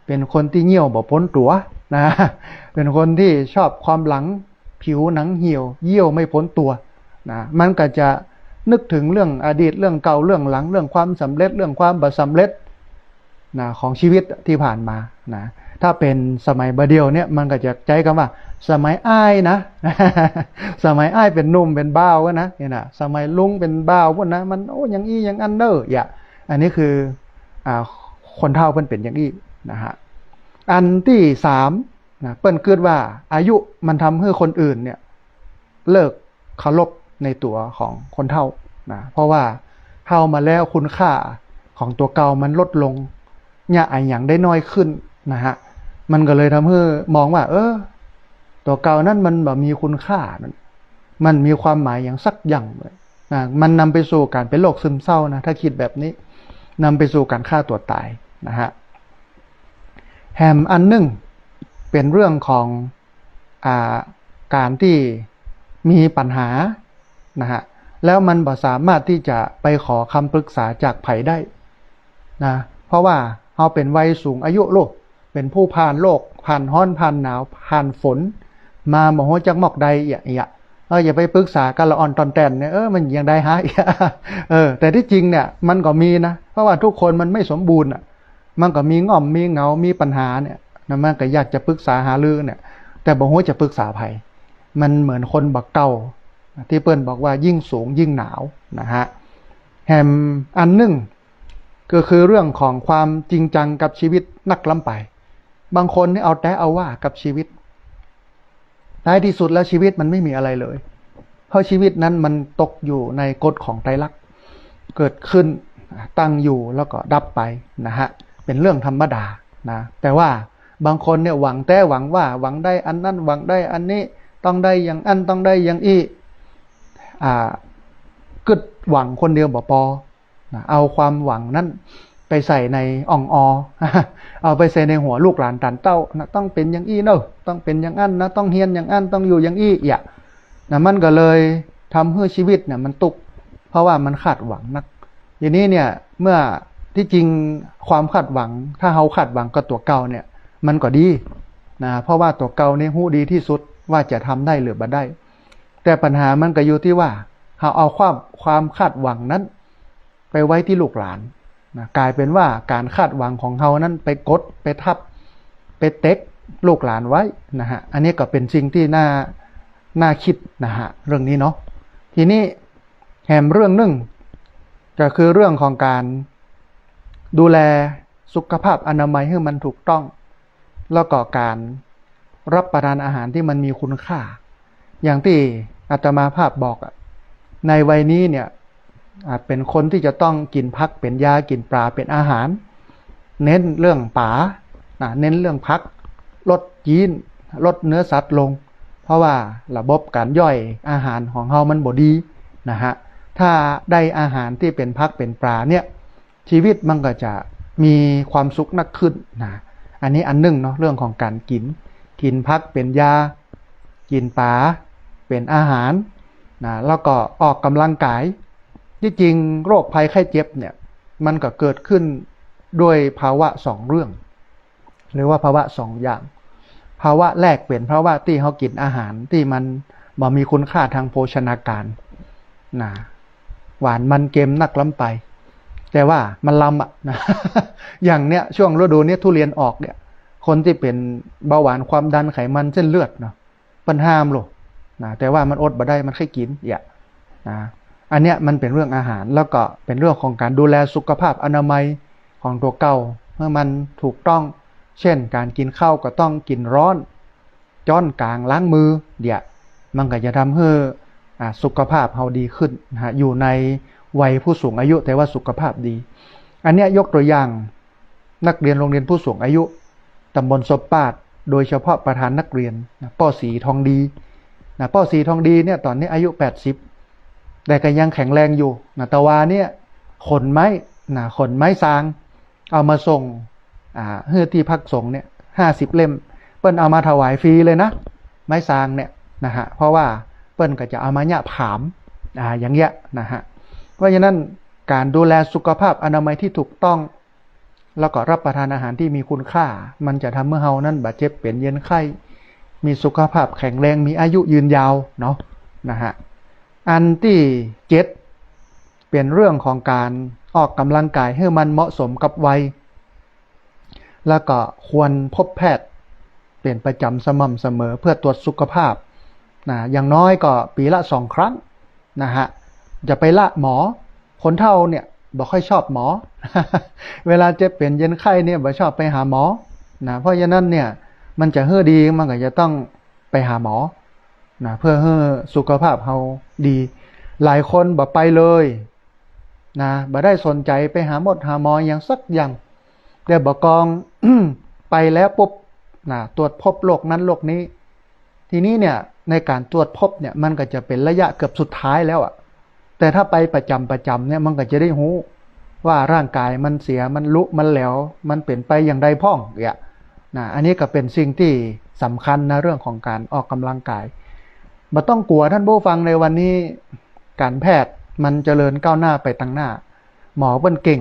[SPEAKER 1] เป็นคนที่เหี่ยวบ่พ้นตัวนะเป็นคนที่ชอบความหลังผิวหนังเหี่ยวเยี่ยวไม่พ้นตัวนะมันก็จะนึกถึงเรื่องอดีตเรื่องเก่าเรื่องหลังเรื่องความสำเร็จเรื่องความบ่สำเร็จนะของชีวิตที่ผ่านมานะถ้าเป็นสมัยบเดียวเนี่ยมันก็จะใจกันว่าสมัยอ้ายนะ สมัยอ้ายเป็นหนุ่มเป็นบ่าวนะเนี่ยนะสมัยลุงเป็นบ่าวพวกนะมันอย่างอี้อย่างอันเนอร์อันนี้คือคนเฒ่าเพิ่นเป็นอย่างอี้นะฮะอันที่สามนะเปิ้นคิดว่าอายุมันทำให้คนอื่นเนี่ยเลิกเคารพในตัวของคนเฒ่านะเพราะว่า เฮามาแล้วคุณค่าของตัวเก่ามันลดลงเนี่ยไออย่างได้น้อยขึ้นนะฮะมันก็เลยทำให้มองว่าตัวเก่านั้นมันแบบมีคุณค่ามันมีความหมายอย่างสักอย่างเลยนะมันนำไปสู่การเป็นโรคซึมเศร้านะถ้าคิดแบบนี้นำไปสู่การฆ่าตัวตายนะฮะแฮมอันหนึ่งเป็นเรื่องของการที่มีปัญหานะฮะแล้วมันบ่สามารถที่จะไปขอคำปรึกษาจากไผได้นะเพราะว่าเราเป็นวัยสูงอายุโลกเป็นผู้ผ่านโลกผ่านร้อนผ่านหนาวผ่านฝนมาบ่ฮู้จักหมอกใดอย่าไปปรึกษากันละอ่อนตอนแต่นเนี่ยมันยังได้ฮะแต่ที่จริงเนี่ยมันก็มีนะเพราะว่าทุกคนมันไม่สมบูรณ์มันก็มีง่อมมีเหงามีปัญหาเนี่ยมันก็อยากจะปรึกษาหารือเนี่ยแต่บ่ฮู้จะปรึกษาไผมันเหมือนคนบักเก่าที่เปิ้นบอกว่ายิ่งสูงยิ่งหนาวนะฮะแฮมอันหนึ่งก็คือเรื่องของความจริงจังกับชีวิตนักล้ำไปบางคนนี่เอาแต่เอาว่ากับชีวิตท้ายที่สุดแล้วชีวิตมันไม่มีอะไรเลยเพราะชีวิตนั้นมันตกอยู่ในกฎของไตรลักษณ์เกิดขึ้นตั้งอยู่แล้วก็ดับไปนะฮะเป็นเรื่องธรรมดานะแต่ว่าบางคนเนี่ยหวังว่าหวังได้อันนั้นหวังได้อันนี้ต้องได้อย่างอันต้องได้อย่างอีกึดหวังคนเดียวบ่พอเอาความหวังนั้นไปใส่ในอ่องเอาไปใส่ในหัวลูกหลานตานเต้านะต้องเป็นอย่างอี้เนอะต้องเป็นอย่างอันนะต้องเฮียนอย่างอันต้องอยู่อย่างอี้มันก็เลยทำให้ชีวิตเนี่ยมันตุกเพราะว่ามันคาดหวังนักทีนี้เนี่ยเมื่อที่จริงความคาดหวังถ้าเราคาดหวังกับตัวเก่าเนี่ยมันก็ดีนะเพราะว่าตัวเก่าเนี่ยฮู้ดีที่สุดว่าจะทำได้หรือบ่ได้แต่ปัญหามันก็อยู่ที่ว่าเราเอาความคาดหวังนั้นไปไว้ที่ลูกหลานนะกลายเป็นว่าการคาดหวังของเขานั้นไปกดไปทับไปเต็กลูกหลานไว้นะฮะอันนี้ก็เป็นสิ่งที่น่าคิดนะฮะเรื่องนี้เนาะทีนี้แถมเรื่องหนึ่งก็คือเรื่องของการดูแลสุขภาพอนามัยให้มันถูกต้องแล้วก็การรับประทานอาหารที่มันมีคุณค่าอย่างที่อาตมาภาพบอกในวัยนี้เนี่ยเป็นคนที่จะต้องกินผักเป็นยากินปลาเป็นอาหารเน้นเรื่องป่าเน้นเรื่องผักลดยีนลดเนื้อสัตว์ลงเพราะว่าระบบการย่อยอาหารของเรามันบ่ดีนะฮะถ้าได้อาหารที่เป็นผักเป็นปลาเนี่ยชีวิตมันก็จะมีความสุขนักขึ้นนะอันนี้อันหนึ่งเนาะเรื่องของการกินผักเป็นยากินปลาเป็นอาหารนะแล้วก็ออกกำลังกายที่จริงโรคภัยไข้เจ็บเนี่ยมันก็เกิดขึ้นด้วยภาวะ2เรื่องหรือว่าภาวะ2อย่างภาวะแรกเป็นภาวะที่เขากินอาหารที่มันบ่มีคุณค่าทางโภชนาการนะหวานมันเค็มนักล้ำไปแต่ว่ามันลำนะ อย่างเนี้ยช่วงฤดูนี้ทุเรียนออกเนี่ยคนที่เป็นเบาหวานความดันไขมันเส้นเลือดเนาะปัญหามโลนะแต่ว่ามันอดบ่ได้มันแค่กินนะอันเนี้ยมันเป็นเรื่องอาหารแล้วก็เป็นเรื่องของการดูแลสุขภาพอนามัยของตัวเก่าเมื่อมันถูกต้องเช่นการกินข้าวก็ต้องกินร้อนจ้อนกลางล้างมือมันก็จะทำให้สุขภาพเราดีขึ้นนะอยู่ในวัยผู้สูงอายุแต่ว่าสุขภาพดีอันเนี้ยยกตัวอย่างนักเรียนโรงเรียนผู้สูงอายุตำบลศพปาดโดยเฉพาะประธานนักเรียนป้อศรีทองดีป้อศรีทองดีเนี่ยตอนนี้อายุ80แต่ก็ยังแข็งแรงอยู่ตะวาเนี่ยขนไม้ซางเอามาส่งเฮือที่พักสงฆ์เนี่ย50เล่มเปิ้นเอามาถวายฟรีเลยนะไม้ซางเนี่ยนะฮะเพราะว่าเปิ้นก็จะเอามาเนี่ยผามอย่างเงี้ยนะฮะเพราะฉะนั้นการดูแลสุขภาพอนามัยที่ถูกต้องแล้วก็รับประทานอาหารที่มีคุณค่ามันจะทำให้เฮานั้นบาดเจ็บเป็นเย็นไข้มีสุขภาพแข็งแรงมีอายุยืนยาวเนาะนะฮะอันที่7เป็นเรื่องของการออกกำลังกายให้มันเหมาะสมกับวัยแล้วก็ควรพบแพทย์เป็นประจำสม่ำเสมอเพื่อตรวจสุขภาพอย่างน้อยก็ปีละ2ครั้งนะฮะจะไปละหมอคนเฒ่าเนี่ยบ่ค่อยชอบหมอ เวลาเจ็บเป็นเย็นไข้เนี่ยบ่ชอบไปหาหมอเพราะฉะนั้นเนี่ยมันจะให้ดีมันก็จะต้องไปหาหมอเพื่อให้สุขภาพเราดีหลายคนบ่ไปเลย นะบ่ได้สนใจไปหาหมดหาหมออย่างสักอย่างแต่บ่กอง ไปแล้วปุ๊บนะตรวจพบโรคนั้นโรคนี้ทีนี้เนี่ยในการตรวจพบเนี่ยมันก็จะเป็นระยะเกือบสุดท้ายแล้วอ่ะแต่ถ้าไปประจำเนี่ยมันก็จะได้รู้ว่าร่างกายมันเสียมันลุมันแหลวมันเป็นไปอย่างใดพ้องเนี่ยนะอันนี้ก็เป็นสิ่งที่สำคัญนะเรื่องของการออกกำลังกายบ่ต้องกลัวท่านผู้ฟังในวันนี้การแพทย์มันเจริญก้าวหน้าไปตั้งหน้าหมอเปิ้นเก่ง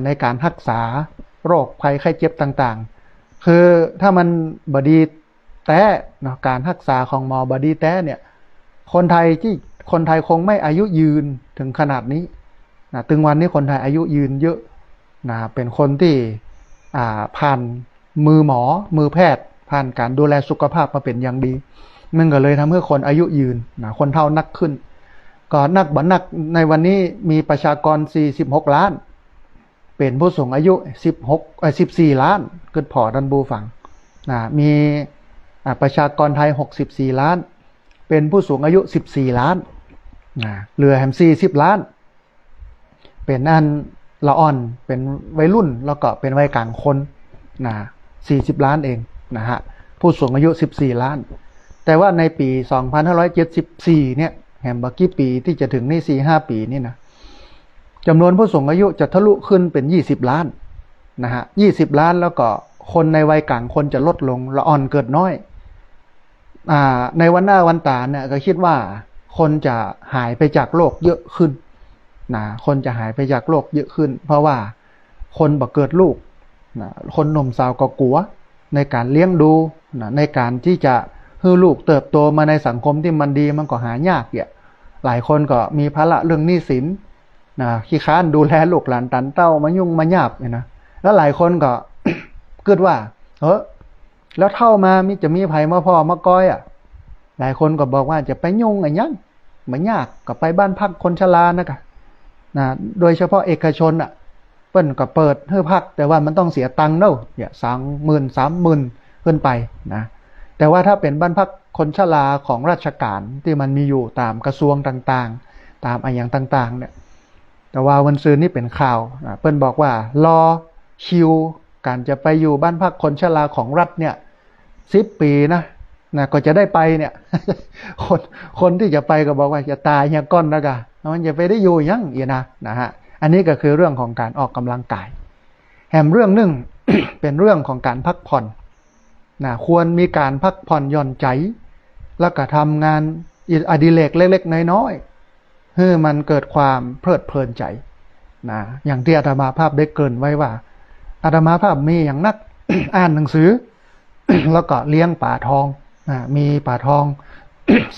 [SPEAKER 1] ในการรักษาโรคภัยไข้เจ็บต่างๆคือถ้ามันบดีแต้เนาะการรักษาของหมอบดีแต้เนี่ยคนไทยคงไม่อายุยืนถึงขนาดนี้นะถึงวันนี้คนไทยอายุยืนเยอะนะเป็นคนที่ผ่านมือหมอมือแพทย์ผ่านการดูแลสุขภาพมาเป็นอย่างดีมันก็เลยทำให้คนอายุยืนนะคนเฒ่านักขึ้นก็นักบ่นักในวันนี้มีประชากร46ล้านเป็นผู้สูงอายุ14ล้านเกิดพอดันบูฟังนะมีประชากรไทย64ล้านเป็นผู้สูงอายุ14ล้านนะเหลือแฮม40ล้านเป็นอันละอ่อนเป็นวัยรุ่นแล้วก็เป็นวัยกลางคนนะ40ล้านเองนะฮะผู้สูงอายุ14ล้านแต่ว่าในปี2574เนี่ยแฮมบักกี่ปีที่จะถึงนี่4-5 ปีนี่นะจำนวนผู้สูงอายุจะทะลุขึ้นเป็น20ล้านนะฮะ20ล้านแล้วก็คนในวัยกลางคนจะลดลงละอ่อนเกิดน้อยในวันหน้าวันตาเนี่ยก็คิดว่าคนจะหายไปจากโลกเยอะขึ้นนะคนจะหายไปจากโลกเยอะขึ้นเพราะว่าคนบ่เกิดลูกนะคนหนุ่มสาวก็กลัวในการเลี้ยงดูนะในการที่จะให้ลูกเติบโตมาในสังคมที่มันดีมันก็หายากเนี่ยหลายคนก็มีภาระเรื่องหนี้สินนะขี้ค้านดูแลลูกหลานตันเต้ามายุ่งมาหยาบเนี่ยนะแล้วหลายคนก็ คิดว่าแล้วเท่ามามิจะมีไผมาพ่อมาก้อยหลายคนก็บอกว่าจะไปยุ่งอะไรยังมันยากก็ไปบ้านพักคนชรานะโดยเฉพาะเอกชนเปิ้นก็เปิดให้พักแต่ว่ามันต้องเสียตังค์เนาะเนี่ย20,000-30,000ขึ้นไปนะแต่ว่าถ้าเป็นบ้านพักคนชราของราชการที่มันมีอยู่ตามกระทรวงต่างๆตามอย่างต่างๆเนี่ยแต่ว่าวันซื้อนี่เป็นข่าวเปิ้นบอกว่ารอคิวการจะไปอยู่บ้านพักคนชราของรัฐเนี่ย10 ปีนะก็จะได้ไปเนี่ย คนที่จะไปก็บอกว่าจะตายอย่างก้อนแล้วกันมันจะไปได้อยู่ยังอีนะฮะอันนี้ก็คือเรื่องของการออกกำลังกายแถมเรื่องหนึ่ง เป็นเรื่องของการพักผ่อนควรมีการพักผ่อนหย่อนใจแล้วก็ทำงานอดิเรกเล็กๆน้อยๆให้มันเกิดความเพลิดเพลินใจอย่างที่อาตมาภาพได้เกริ่นไว้ว่าอาตมาภาพมีอย่างนัก อ่านหนังสือ แล้วก็เลี้ยงป่าทองมีป่าทอง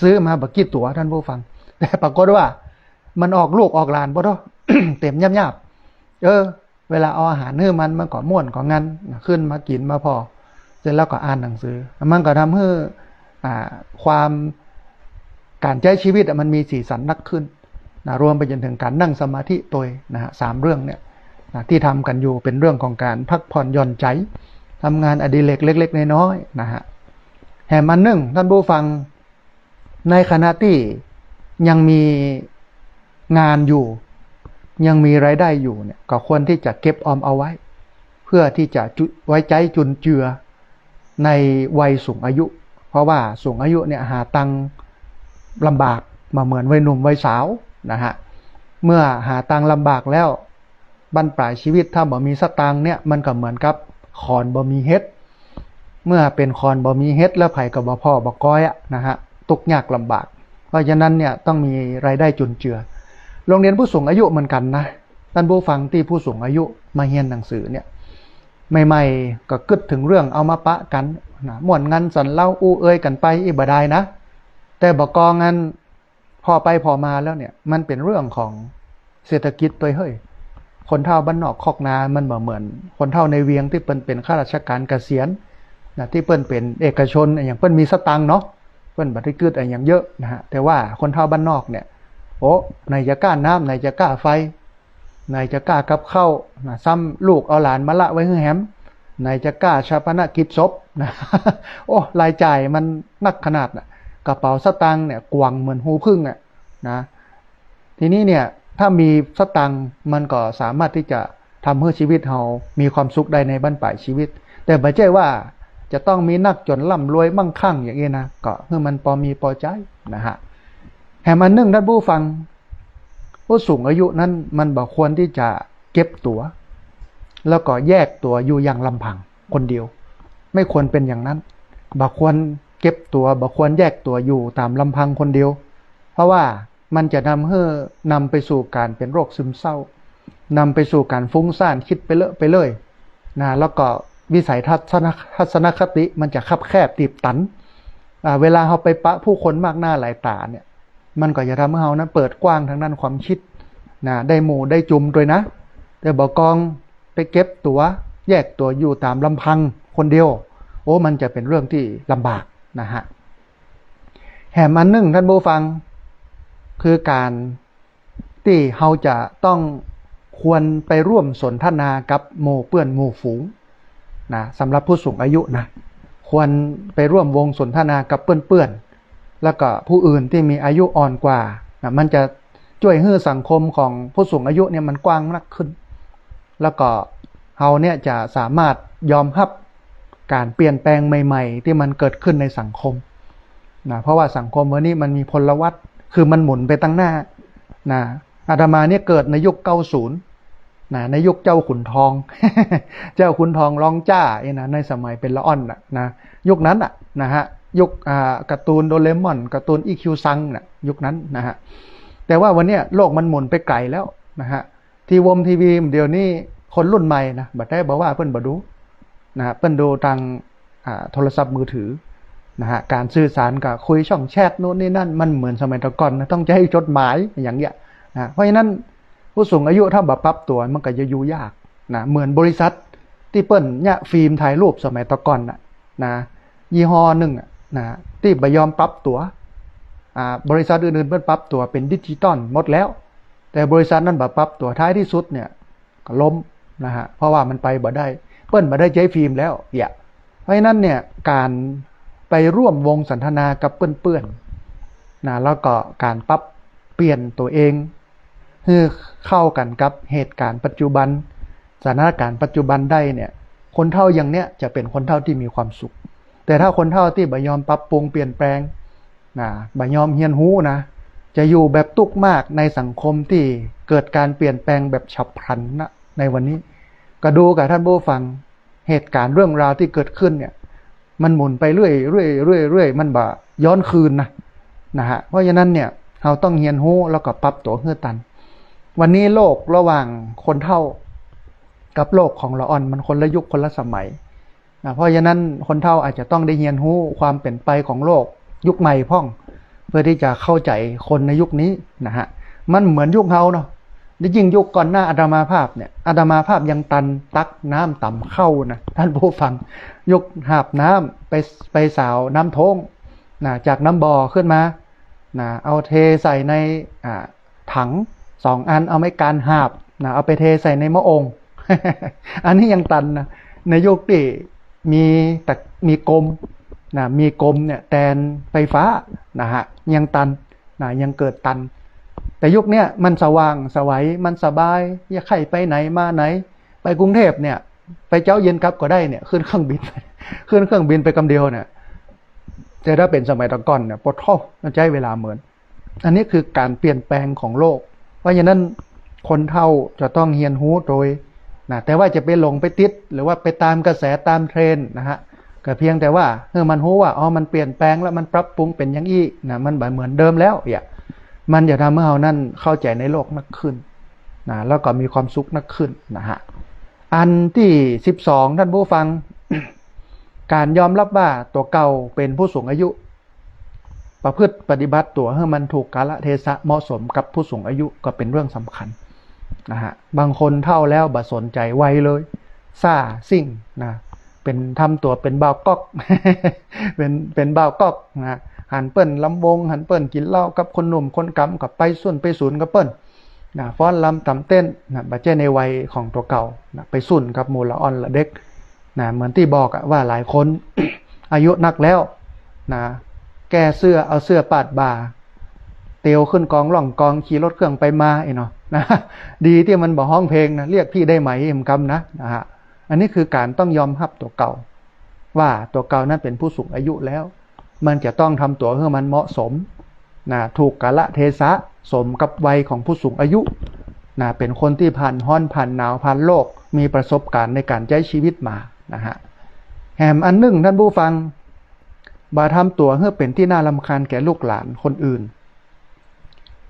[SPEAKER 1] ซื้อมาบักกี่ตัวท่านผู้ฟังแต่ปรากฏว่ามันออกลูกออกหลานบ่ท้อ เต็มยับเวลาเอาอาหารให้มันก็ม่วนก็งั้นขึ้นมากินมาพอเสร็จแล้วก็อ่านหนังสือมันก็ทำให้ความการใช้ชีวิตมันมีสีสันนักขึ้นรวมไปจนถึงการนั่งสมาธิตัว3 เรื่องเนี่ยที่ทำกันอยู่เป็นเรื่องของการพักผ่อนหย่อนใจทำงานอดิเรกเล็กๆน้อยๆนะฮะแห่มันหนึ่งท่านผู้ฟังในขณะที่ยังมีงานอยู่ยังมีรายได้อยู่เนี่ยก็ควรที่จะเก็บออมเอาไว้เพื่อที่จะไว้ใจจุนเจือในวัยสูงอายุเพราะว่าสูงอายุเนี่ยหาตังลำบากมาเหมือนวัยหนุ่มวัยสาวนะฮะเมื่อหาตังลำบากแล้วบั้นปลายชีวิตถ้าบ่มีสตังเนี่ยมันก็เหมือนกับคอนบ่มีเฮ็ดเมื่อเป็นคอนบ่มีเฮ็ดแล้วไผก็บ่พ่อบ่ก้อยนะฮะตกยากลำบากเพราะฉะนั้นเนี่ยต้องมีรายได้จุนเจือโรงเรียนผู้สูงอายุเหมือนกันนะท่านผู้ฟังที่ผู้สูงอายุมาเรียนหนังสือเนี่ยใหม่ๆก็กึดถึงเรื่องเอามาปะกันม่วนงันสันเล่าอู้เอ้ยกันไปอีบ่ได้นะแต่บ่กองงั้นพอไปพอมาแล้วเนี่ยมันเป็นเรื่องของเศรษฐกิจตัวเฮ้ยคนเฒ่าบ้านนอกคอกนามันบ่เหมือนคนเฒ่าในเวียงที่เปิ้นเป็นข้าราชการเกษียณที่เปิ้นเป็นเอกชนอย่างเปิ้นมีสตังค์เนาะเปิ้นบ่ได้กึดอย่างเยอะนะฮะแต่ว่าคนเฒ่าบ้านนอกเนี่ยไหนจะกล้าน้ำไหนจะกล้าไฟไหนจะกล้ากับข้าวซ้ำลูกเอาหลานมาละไว้ให้แฮมไหนจะกล้าชาปนกิจศพนะ รายจ่ายมันนักขนาดกระเป๋าสตางค์เนี่ยกวางเหมือนหูพึ่งนะทีนี้เนี่ย ถ้ามีสตังค์มันก็สามารถที่จะทำให้ชีวิตเรามีความสุขได้ในบั้นปลายชีวิตแต่ไม่ใช่ว่าจะต้องมีนักจนร่ำรวยมั่งคั่งอย่างนี้นะก็คือมันพอมีพอใจนะฮะแห่งมันนึ่งท่านผู้ฟังผู้สูงอายุนั้นมันบอกควรที่จะเก็บตัวแล้วก็แยกตัวอยู่อย่างลำพังคนเดียวไม่ควรเป็นอย่างนั้นบอกควรเก็บตัวบอกควรแยกตัวอยู่ตามลำพังคนเดียวเพราะว่ามันจะนำไปสู่การเป็นโรคซึมเศร้านำไปสู่การฟุ้งซ่านคิดไปเลยนะแล้วก็วิสัยทัศนคติมันจะคับแคบตีบตันเวลาเราไปปะผู้คนมากหน้าหลายตาเนี่ยมันก็จะทำให้เรานั้นเปิดกว้างทางด้านความคิดนะได้หมู่ได้จุมด้วยนะแต่บอกกองไปเก็บตัวแยกตัวอยู่ตามลำพังคนเดียวโอ้มันจะเป็นเรื่องที่ลำบากนะฮะแห่มันนึ่งท่านผู้ฟังคือการที่เราจะต้องควรไปร่วมสนทนากับหมู่เพื่อนหมู่ฝูงนะสำหรับผู้สูงอายุนะควรไปร่วมวงสนทนากับเพื่อนแล้วก็ผู้อื่นที่มีอายุอ่อนกว่านะมันจะช่วยให้สังคมของผู้สูงอายุเนี่ยมันกว้างมากขึ้นแล้วก็เราเนี่ยจะสามารถยอมรับการเปลี่ยนแปลงใหม่ๆที่มันเกิดขึ้นในสังคมนะเพราะว่าสังคมวันนี้มันมีพลวัตคือมันหมุนไปตั้งหน้านะอาตมาเนี่ยเกิดในยุค90นะในยุคเจ้าขุนทอง เจ้าขุนทองร้องจ้านะในสมัยเป็นละอ่อนนะยุคนั้นนะฮะยุคการ์ตูนโดเรมอนการ์ตูนอีคิวซังนะยุคนั้นนะฮะแต่ว่าวันนี้โลกมันหมุนไปไกลแล้วนะฮะทีวีเดี๋ยวนี้คนรุ่นใหม่นะบัดได้บอกว่าเพิ่นบ่ดูนะฮะเพิ่นดูทางโทรศัพท์มือถือนะฮะการสื่อสารกับคุยช่องแชทโน่นนี่นั่นมันเหมือนสมัยตะก่อนนะต้องจะให้จดหมายอย่างเงี้ยนะเพราะฉะนั้นผู้สูงอายุถ้าแบบปรับตัวมันก็จะอยู่ยากนะเหมือนบริษัทที่เปิ้นเนี่ยฟิล์มถ่ายรูปสมัยตะก่อนนะยี่ห้อหนึ่งนะที่บ่ยอมปรับตัวบริษัทอื่นๆเปิ้นปรับตัวเป็นดิจิตอลหมดแล้วแต่บริษัทนั้นแบบปรับตัวท้ายที่สุดเนี่ยก็ล้มนะฮะเพราะว่ามันไปบ่ได้เปิ้นบ่ได้ใช้ฟิล์มแล้วเพราะฉะนั้นเนี่ยการไปร่วมวงสนทนากับเพื่อนๆนะแล้วก็การปรับเปลี่ยนตัวเองให้เข้ากันกับเหตุการณ์ปัจจุบันสถานการณ์ปัจจุบันได้เนี่ยคนเฒ่าอย่างเนี้ยจะเป็นคนเฒ่าที่มีความสุขแต่ถ้าคนเฒ่าที่บ่ยอมปรับปรุงเปลี่ยนแปลงนะบ่ยอมเรียนรู้นะจะอยู่แบบตุกมากในสังคมที่เกิดการเปลี่ยนแปลงแบบฉับพลันนะในวันนี้ก็ดูกับท่านผู้ฟังเหตุการณ์เรื่องราวที่เกิดขึ้นเนี่ยมันหมุนไปเรื่อยมันบ่ย้อนคืนนะฮะเพราะฉะนั้นเนี่ยเราต้องเรียนรู้แล้วก็ปรับตัวให้ทันวันนี้โลกระหว่างคนเฒ่ากับโลกของละอ่อนมันคนละยุคคนละสมัยนะเพราะฉะนั้นคนเฒ่าอาจจะต้องได้เรียนรู้ความเปลี่ยนไปของโลกยุคใหม่พ่องเพื่อที่จะเข้าใจคนในยุคนี้นะฮะมันเหมือนยุคเฮาเนาะยิ่งยุคก่อนหน้าอาตมาภาพเนี่ยอาตมาภาพยังตักน้ำต่ำเข้านะท่านผู้ฟังยกหาบน้ำไปสาวน้ำโถงนะจากน้ำบ่อขึ้นมานะเอาเทใส่ในถัง2 อันเอาไม้การหาบนะเอาไปเทใส่ในหม้อองค์ อันนี้ยังตันนะในยุคที่มีกลมนะมีกลมเนี่ยแทนไฟฟ้านะฮะยังตันนะยังเกิดตันแต่ยุคนี้มันสว่างสวัยมันสบายอยากใครไปไหนมาไหนไปกรุงเทพเนี่ยไปเจ้าเย็นครับก็ได้เนี่ยขึ้นเครื่องบินไปกำเดียวเนี่ยแต่ถ้าเป็นสมัยตะก่อนเนี่ยปวดท้องมันใช้เวลาเหมือนอันนี้คือการเปลี่ยนแปลงของโลกเพราะฉะนั้นคนเฒ่าจะต้องเรียนรู้โดยนะแต่ว่าจะไปหลงไปติดหรือว่าไปตามกระแสตามเทรนด์นะฮะก็เพียงแต่ว่ามันรู้ว่ามันเปลี่ยนแปลงแล้วมันปรับปรุงเป็นอย่างอี้นะมันเหมือนเดิมแล้วมันจะทำให้เรานั่นเข้าใจในโลกมากขึ้นนะแล้วก็มีความสุขมากขึ้นนะฮะอันที่12ท่านผู้ฟัง การยอมรับว่าตัวเก่าเป็นผู้สูงอายุประพฤติปฏิบัติตัวให้มันถูกกาลเทศะเหมาะสมกับผู้สูงอายุก็เป็นเรื่องสำคัญนะฮะบางคนเฒ่าแล้วบ่สนใจไวเลยซ่าซิ่งนะเป็นทำตัวเป็นบ่าวก๊อก เป็นบ่าวก๊อกนะหันเปิ้นลำวงหันเปิ้นกินเหล้ากับคนหนุ่มคนกำกับไปส่วนไปศูนย์กับเปิ้นนะฟ้อนลำต่ำเต้นนะบัดเจ้ในวัยของตัวเก่านะไปสุ่นกับหมู่ละอ่อนละเด็กนะเหมือนที่บอกว่าหลายคน อายุนักแล้วนะแก้เสื้อเอาเสื้อปาดบ่าเตียวขึ้นกองล่องกองขี่รถเครื่องไปมาเนาะ นะดีที่มันบอกห้องเพลงนะเรียกพี่ได้ไหมเอ็มกำนะฮะอันนี้คือการต้องยอมรับตัวเก่าว่าตัวเก่านั้นเป็นผู้สูงอายุแล้วมันจะต้องทำตัวให้มันเหมาะสมนะถูกกาลเทศะสมกับวัยของผู้สูงอายุนะเป็นคนที่ผ่านร้อนผ่านหนาวผ่านโลกมีประสบการณ์ในการใช้ชีวิตมานะฮะแถมอันหนึ่งท่านผู้ฟังบาทำตัวให้เป็นที่น่ารำคาญแก่ลูกหลานคนอื่น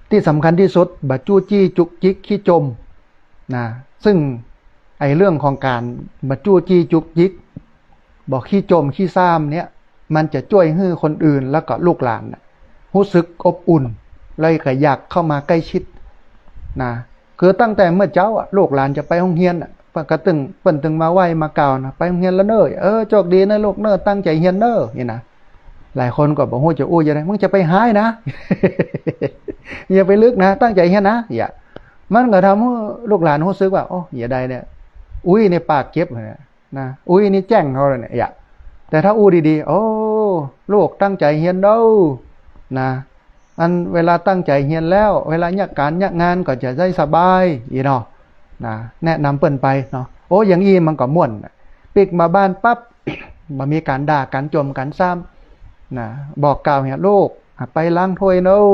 [SPEAKER 1] ที่สำคัญที่สุดบาจู้จี้จุกจิกขี้จมนะซึ่งไอเรื่องของการบาจู้จี้จุกจิกบอกขี้จมขี้ซ้ำเนี่ยมันจะช่วยให้คนอื่นแล้วก็ลูกหลานรู้สึกอบอุ่นเลยก็อยากเข้ามาใกล้ชิดนะคือตั้งแต่เมื่อเจ้าลูกหลานจะไปโรงเรียนเปิ้นตึงมาไหว้มากล่าวนะไปโรงเรียนแล้วเนอะโชคดีนะลูกเนอะตั้งใจเรียนเนอะนี่นะหลายคนก็บอกโหจะอู้ยังไงมึงจะไปหายนะ อย่าไปลึกนะตั้งใจเรียนนะอย่ามันก็ทำให้ลูกหลานรู้สึกว่าโอ้อย่าใดเนี่ยอุ้ยในปากเก็บเลยนะอุ้ยนี่แจ้งเขาเลยเนี่ยอย่าแต่ถ้าอู้ดีๆโอ้ลูกตั้งใจเรียนเด้อนะอันเวลาตั้งใจเรียนแล้วเวลาเนี่ยการเนี่ยงานก็จะได้สบายอีเนาะนะแนะนำเปิ้นไปเนาะโอ้อย่างอี้มันก็ม่วนปิกมาบ้านปั๊บ มามีการด่าการจมการซ้ำนะบอกกล่าวเนี่ยลูกไปล้างถ้วยเนาะ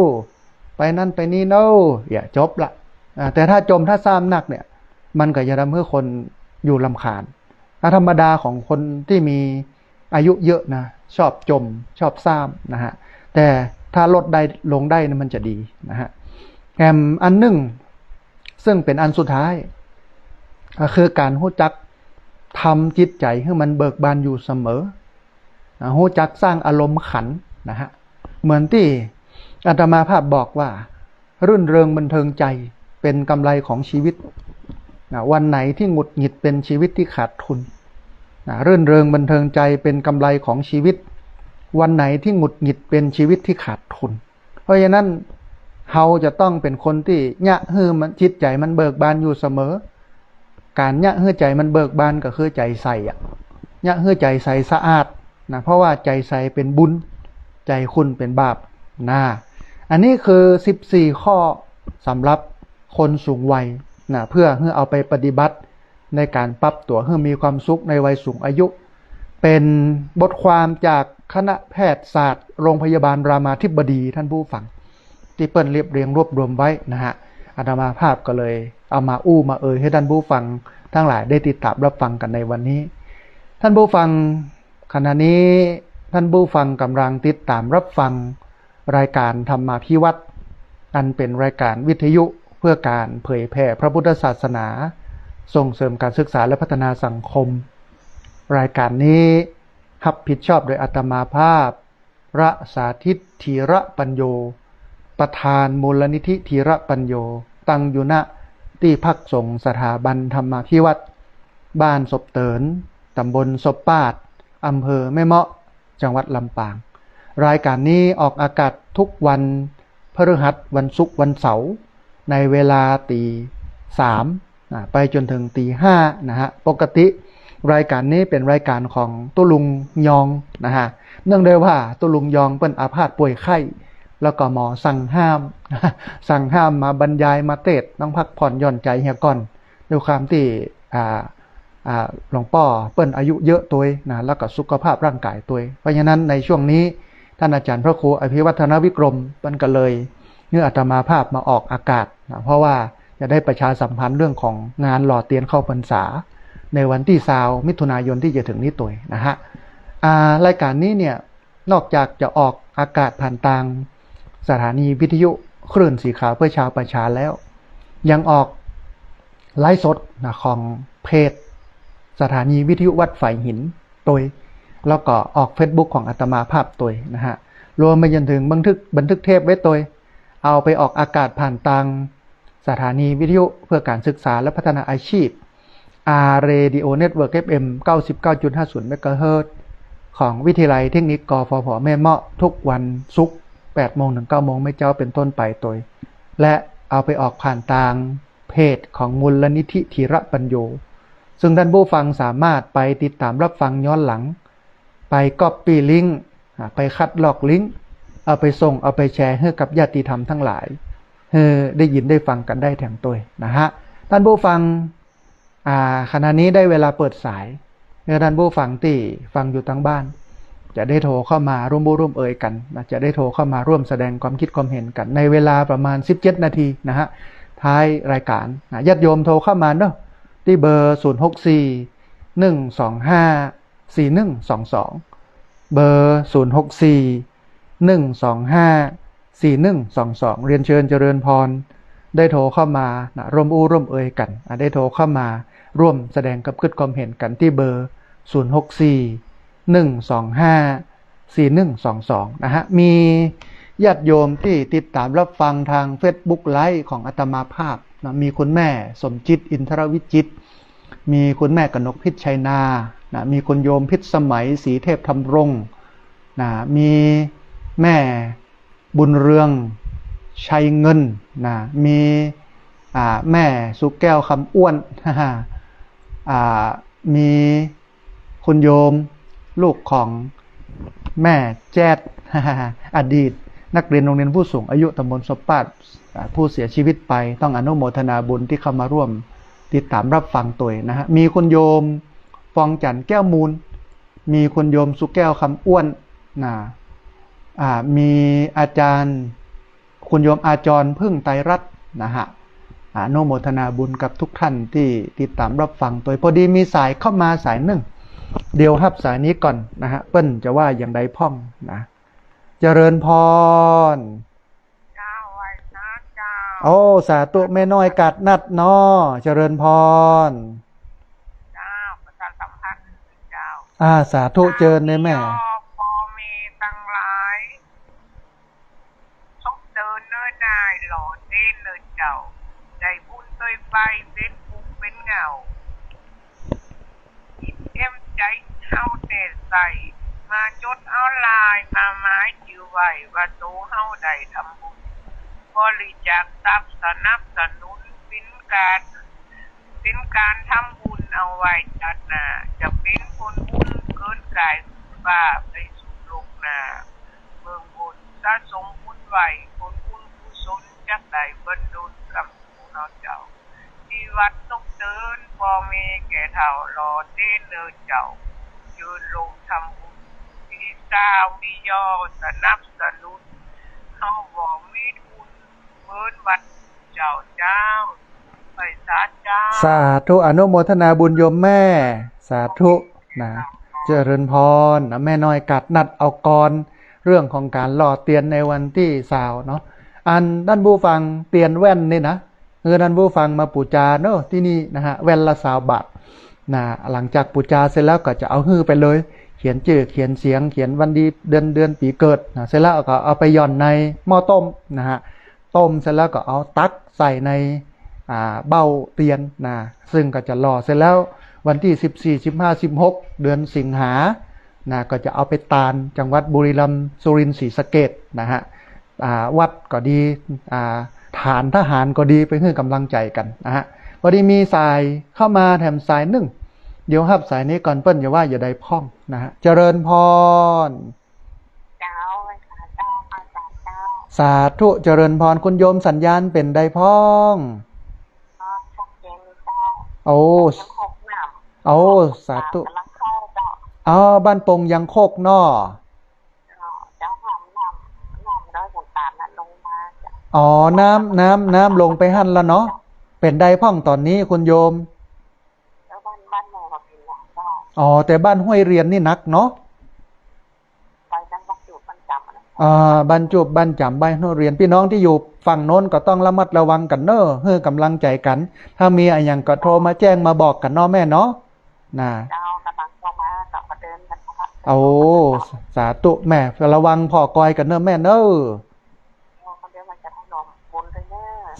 [SPEAKER 1] ไปนั่นไปนี่เนาะอย่าจบละแต่ถ้าจมถ้าซ้ำหนักเนี่ยมันก็จะทำให้คนอยู่รำคาญธรรมดาของคนที่มีอายุเยอะนะชอบจมชอบซ้ำนะฮะแต่ถ้าลดได้ลงได้นะมันจะดีนะฮะแถมอันหนึ่งซึ่งเป็นอันสุดท้ายก็คือการรู้จักทำจิตใจให้มันเบิกบานอยู่เสมอรู้จักสร้างอารมณ์ขันนะฮะเหมือนที่อาตมาภาพบอกว่ารื่นเริงบันเทิงใจเป็นกำไรของชีวิตวันไหนที่หงุดหงิดเป็นชีวิตที่ขาดทุนรื่นเริงบันเทิงใจเป็นกำไรของชีวิตวันไหนที่หงุดหงิดเป็นชีวิตที่ขาดทุนเพราะฉะนั้นเราจะต้องเป็นคนที่ยะฮือมันจิตใจมันเบิกบานอยู่เสมอการยะฮือใจมันเบิกบานก็คือใจใสยะฮือใจใสสะอาดนะเพราะว่าใจใสเป็นบุญใจคุณเป็นบาปนะอันนี้คือ14ข้อสำหรับคนสูงวัยนะเพื่อให้เอาไปปฏิบัติในการปรับตัวให้มีความสุขในวัยสูงอายุเป็นบทความจากคณะแพทยศาสตร์โรงพยาบาลรามาธิบดีท่านผู้ฟังที่เปิ้นเรียบเรียงรวบรวมไว้นะฮะอาตมาภาพก็เลยเอามามาให้ท่านผู้ฟังทั้งหลายได้ติดตามรับฟังกันในวันนี้ท่านผู้ฟังขณะนี้ท่านผู้ฟังกำลังติดตามรับฟังรายการธรรมาภิวัตรอันเป็นรายการวิทยุเพื่อการเผยแผ่พระพุทธศาสนาส่งเสริมการศึกษาและพัฒนาสังคมรายการนี้รับผิดชอบโดยอาตมาภาพพระสาธิตธีระปัญโยประธานมูลนิธิธีระปัญโยตั้งอยู่ณที่พักสงฆ์สถาบันธรรมาภิวัตรบ้านศพเตินตำบลศพปาดอำเภอแม่เมาะจังหวัดลำปางรายการนี้ออกอากาศทุกวันพฤหัสวันศุกร์วันเสาร์ในเวลาตี3ไปจนถึงตี5นะฮะปกติรายการนี้เป็นรายการของตุลุงยองนะฮะเนื่องด้วยว่าตุลุงยองเป็นอาพาธป่วยไข้แล้วก็หมอสั่งห้ามมาบรรยายมาเทศน์ต้องพักผ่อนหย่อนใจเฮียก่อนด้วยความที่หลวงพ่อเปิ้นอายุเยอะตัวนะแล้วก็สุขภาพร่างกายตัวเพราะฉะนั้นในช่วงนี้ท่านอาจารย์พระครูอภิวัฒนวิกรมเปิ้นก็เลยเนื้ออาตมาภาพมาออกอากาศนะเพราะว่าจะได้ประชาสัมพันธ์เรื่องของงานหล่อเตียนเข้าพรรษาในวันที่20 มิถุนายนที่จะถึงนี้ตัวนะฮะรายการนี้เนี่ยนอกจากจะออกอากาศผ่านทางสถานีวิทยุคลื่นสีขาวเพื่อชาวประชาแล้วยังออกไลฟ์สดนะของเพจสถานีวิทยุวัดฝ่ายหินตัวแล้วก็ออก Facebook ของอาตมาภาพตัวนะฮะรวมไปจนถึงบันทึกเทปไว้ตัวเอาไปออกอากาศผ่านทางสถานีวิทยุเพื่อการศึกษาและพัฒนาอาชีพRadio Network FM 99.50 MHz ของวิทยาลัยเทคนิคกฟผ.แม่เมาะทุกวันศุกร์ 8 โมงถึง 9 โมงไม่เจ้าเป็นต้นไปตัวและเอาไปออกผ่านทางเพจของมูลนิธิธีระปัญโยซึ่งท่านผู้ฟังสามารถไปติดตามรับฟังย้อนหลังไปก๊อปปี้ลิงก์ไปคัดลอกลิงก์เอาไปส่งเอาไปแชร์ให้กับญาติธรรมทั้งหลาย ได้ยินได้ฟังกันได้แถมตัวนะฮะท่านผู้ฟังขณะนี้ได้เวลาเปิดสายท่านผู้ฟังที่ฟังอยู่ทางบ้านจะได้โทรเข้ามาร่วมเอ่ยกันนะจะได้โทรเข้ามาร่วมแสดงความคิดความเห็นกันในเวลาประมาณ17 นาทีนะฮะท้ายรายการญาติโยมโทรเข้ามาเนาะที่เบอร์064-125-4122เบอร์064-125-4122เรียนเชิญเจริญพรได้โทรเข้ามานะร่วมเอ่ยกันได้โทรเข้ามาร่วมแสดงความเห็นกันที่เบอร์064-125-4122นะฮะมีญาติโยมที่ติดตามรับฟังทาง Facebook ไลฟ์ของอาตมาภาพนะมีคุณแม่สมจิตอินทรวิจิตรมีคุณแม่กนกพิษชัยนานะมีคุณโยมพิษสมัยศรีเทพธรรมรงค์นะมีแม่บุญเรืองชัยเงินนะมีแม่สุแก้วคำอ้วนมีคุณโยมลูกของแม่แจ๊ดอดีตนักเรียนโรงเรียนผู้สูงอายุตำบลสปาดผู้เสียชีวิตไปต้องอนุโมทนาบุญที่เข้ามาร่วมติดตามรับฟังตัวนะฮะมีคุณโยมฟองจันทร์แก้วมูลมีคุณโยมสุแก้วคำอ้วนนะมีอาจารย์คุณโยมอาจรพึ่งไตรรัตน์นะฮะอนุโมทนาบุญกับทุกท่านที่ติดตามรับฟังตัวพอดีมีสายเข้ามาสายหนึ่งเดี๋ยวรับสายนี้ก่อนนะฮะเปิ้ลจะว่าอย่างใดพ่องนะเจริญพรเจ้าไว้นะเจ้าโอ้สาธุแม่น้อยกัดนัดนอเจริญพรเจ้าประชาสัมพันธ์เจ้าสาธุเจริญเลยแม่พอมีตั้งหลายทุกเดินเนิ่นนายหล่อเต้นเนิ่นเจ้าได้บุญโดยไปเป็นภูมิเป็นเงาเอ็มใจเฮาเตะใส่มาจดเอาลายมาไม้จือไว้ว่าโตเฮาได้ทำบุญบริจาคทรัพย์สนับสนุนเป็นการทำบุญเอาไว้จัดนาจะเป็นคนบุญเกินกายบ้าไปสู่โลกนาเมืองบุญสะสมบุญไว้คนบุญกุศลจักได้บรรลุกรรมของเราเจ้าที่วัดต้องเดินพอมีแก่เฒ่ารอเต้นเดินเจ้ายืนลงทำบุญที่สาวมียอสนับสนุนเขาบอกมีบุญเมินวัดเจ้าไปสาสาธุอนุโมทนาบุญโยมแม่สาธุนะเจริญพรนะแม่น้อยกัดนัดเอากรเรื่องของการหล่อเตียนในวันที่20เนาะด้านผู้ฟังเตียนแว่นนี่นะด้านผู้ฟังมาปูจาเนาะที่นี่นะฮะแว่นละ20 บาทนะหลังจากปูจาเสร็จแล้วก็จะเอาไปเลยเขียนชื่อเขียนเสียงเขียนวันดีเดือนปีเกิดนะเสร็จแล้วก็เอาไปหย่อนในหม้อต้มนะฮะต้มเสร็จแล้วก็เอาตักใส่ในเบ้าเตียนนะซึ่งก็จะหล่อเสร็จแล้ววันที่14 15 16เดือนสิงหานะก็จะเอาไปตาลจังหวัดบุรีรัมย์สุรินทร์ศรีสะเกษนะฮะวัดก็ดีฐานทหารก็ดีไปให้กำลังใจกันนะฮะพอดีมีสายเข้ามาแถมสายหนึ่งเดี๋ยวครับสายนี้ก่อนเปิ้ลอย่าว่าอย่าได้พ่องนะฮะเจริญพรสาธุเจริญพรคุณโยมสัญญาณเป็นได้พ่องโอ้สาธุบ้านปงยังโคกนอน้ำลงไปหั่นแล้วเนาะเป็นได้พ่องตอนนี้คุณโยมแต่บ้านห้วยเรียนนี่นักเนาะบรรจุบรรจำใบห้วยเรียนพี่น้องที่อยู่ฝั่งโน้นก็ต้องระมัดระวังกันเนอะให้กำลังใจกันถ้ามีอะไรอย่างก็โทรมาแจ้งมาบอกกันเนาะแม่เนาะนะสาธุแม่ระวังพ่อกอยกันเนอะแม่เนอะ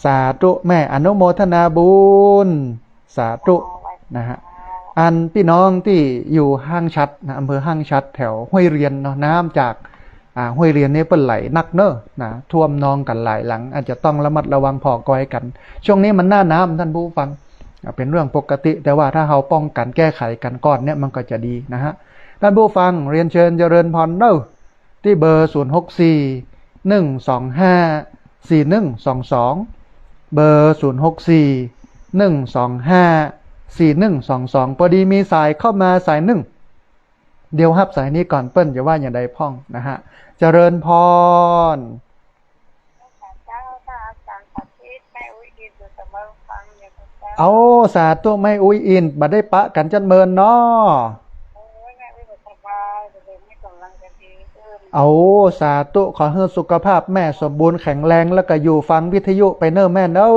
[SPEAKER 1] สาธุแม่อนุโมทนาบุญสาธุนะฮะพี่น้องที่อยู่ห้างชัดนะอำเภอห้างชัดแถวห้วยเรียนเนาะน้ำจากห้วยเรียนนี่เปิ้นไหลนักเนอะนะท่วมนองกันหลายหลังอาจจะต้องระมัดระวังพ่อกอยกันช่วงนี้มันหน้าน้ำท่านผู้ฟังเป็นเรื่องปกติแต่ว่าถ้าเราป้องกันแก้ไขกันก่อนเนี่ยมันก็จะดีนะฮะท่านผู้ฟังเรียนเชิญเจริญพรเนอะที่เบอร์064-125-4122 4122เบอร์0641254122พอดีมีสายเข้ามาสายหนึ่งเดี๋ยวรับสายนี้ก่อนเปิ้ลจะว่าอย่างใดพ่องนะฮะเจริญพรเอาสาธุไม่อุ้ยอินบัดได้ปะกันจันเมินเนาะเอาสาธุขอให้สุขภาพแม่สมบูรณ์แข็งแรงแล้วก็อยู่ฟังวิทยุไปเนอแม่เนอ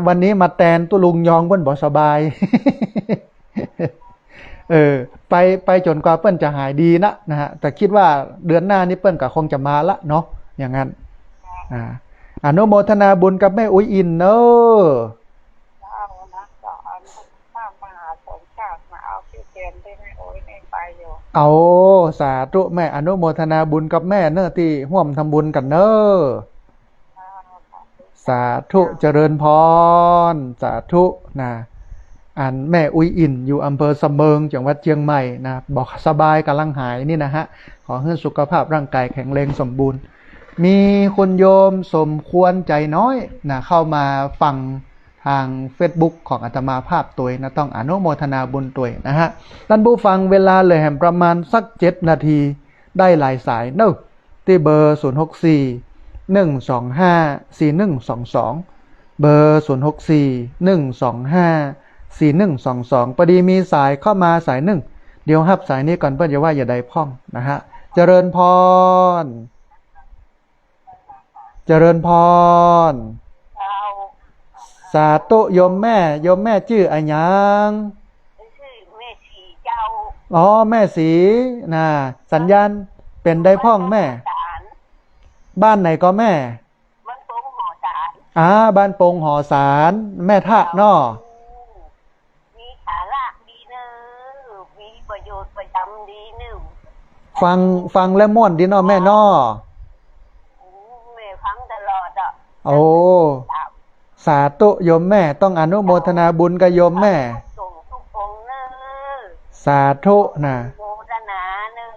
[SPEAKER 1] วันนี้มาแตนตุลุงยองเปิ้นบ่สบายไปจนกว่าเปิ้นจะหายดีนะฮะแต่คิดว่าเดือนหน้านี้เปิ้นก็คงจะมาละเนาะอย่างนั้นอนุโมทนาบุญกับแม่อุ้ยอินเนอะเอาสาธุแม่อนุโมทนาบุญกับแม่เนอะที่ร่วมทำบุญกันเนอะสาธุเจริญพรสาธุนะแม่อุ้ยอินอยู่อำเภอสะเมิงจังหวัดเชียงใหม่นะบอกสบายกำลังหายนี่นะฮะขอให้สุขภาพร่างกายแข็งแรงสมบูรณ์มีคุณโยมสมควรใจน้อยนะเข้ามาฟังทาง Facebook ของอาตมาภาพตัวนะต้องอนุโมทนาบุญตัวนะฮะท่านผู้ฟังเวลาเลยแห่งประมาณสัก7 นาทีได้หลายสายเนอะที่เบอร์0641254122เบอร์0641254122พอดีมีสายเข้ามาสายหนึ่งเดี๋ยวรับสายนี้ก่อนเพื่อจะว่าอย่าใดพ่องนะฮะเจริญพรเจริญพรสาธุโยมแม่ชื่ออะไรยัง
[SPEAKER 2] ชื่อแม่สีเจ้า
[SPEAKER 1] อ๋อแม่สีนะสัญญาณเป็นได้พ่องแม่บ้านไหนก็แม่
[SPEAKER 2] บ้านโป่งหอสาร
[SPEAKER 1] บ้านโป่งหอสารแม่ทะเนาะ
[SPEAKER 2] มีสาระดีเนอะมีประโยชน์ประจำดีเนอะ
[SPEAKER 1] ฟังแล้วม่วนดีเนาะแม่เนาะ
[SPEAKER 2] แม่ฟังตลอดอ่ะ
[SPEAKER 1] โอ้สาธุโยมแม่ต้องอนุโมทนาบุญกับโยมแม่
[SPEAKER 2] ส่งทุกองเนอะ
[SPEAKER 1] สาธุนะ
[SPEAKER 2] โมทนาเนอะ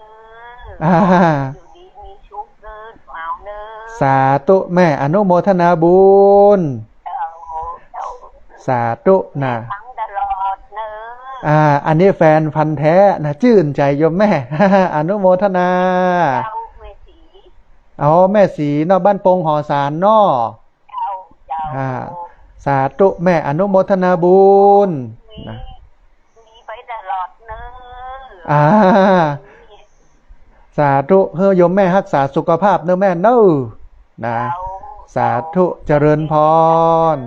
[SPEAKER 2] อยู่ดีมีชุกเนอะเอาเนอะ
[SPEAKER 1] สาธุแม่อนุโมทนาบุญสาธุนะ
[SPEAKER 2] ฟังตลอดเนอะ
[SPEAKER 1] อันนี้แฟนพันธุ์แท้นะชื่นใจโยมแม่อนุโมทนาเอาแม่สีเนาะบ้านโป่งหอสารเนาะสาธุแม่อนุโมทนาบุญ
[SPEAKER 2] มีไปตลอดเน
[SPEAKER 1] อะสาธุเฮ้ยโยมแม่รักษาสุขภาพเนอะแม่เนอะนะสาธุเจริญพร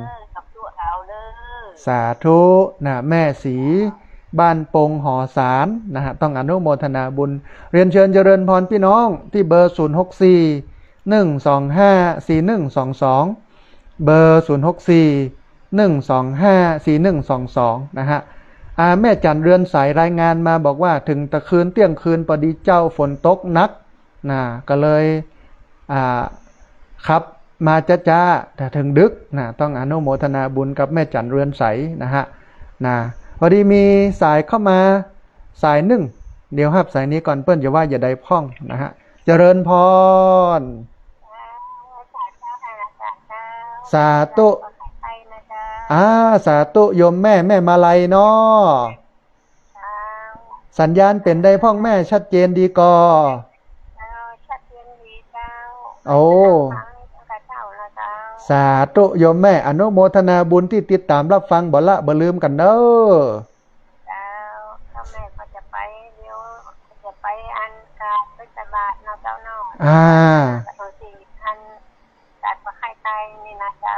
[SPEAKER 1] สาธุนะแม่สีบ้านโป่งหอสารนะฮะต้องอนุโมทนาบุญเรียนเชิญเจริญพรพี่น้องที่เบอร์0641254122เบอร์0641254122นะฮะแม่จันเรือนสายรายงานมาบอกว่าถึงตะคืนเที่ยงคืนพอดีเจ้าฝนตกนักนะก็เลยครับมาจ้าแต่ถึงดึกนะต้องอนุโมทนาบุญกับแม่จันเรือนใสนะฮะนะพอดีมีสายเข้ามาสายหนึ่งเดี๋ยวครับสายนี้ก่อนเปิ้ลจะว่าอย่าใดพ่องนะฮะเจริญพรสาธุสาธุโยมแม่มาลัยเนาะสัญญาณเป็นได้พ่องแม่ชัดเจนดีกอ
[SPEAKER 2] ชัดเจนดีเจ้า
[SPEAKER 1] โอ้สาธุโยมแม่อนุโมทนาบุญที่ติดตามรับฟังบ่ละบ่ลืมกันเด้อ
[SPEAKER 2] เจ้าถ้าแม่ก็จะไปเดี๋ยวจะไปอันกาไปตบาทเนาะเจ้าเนาะตัดปลาไข่ไตนี่นะเจ้า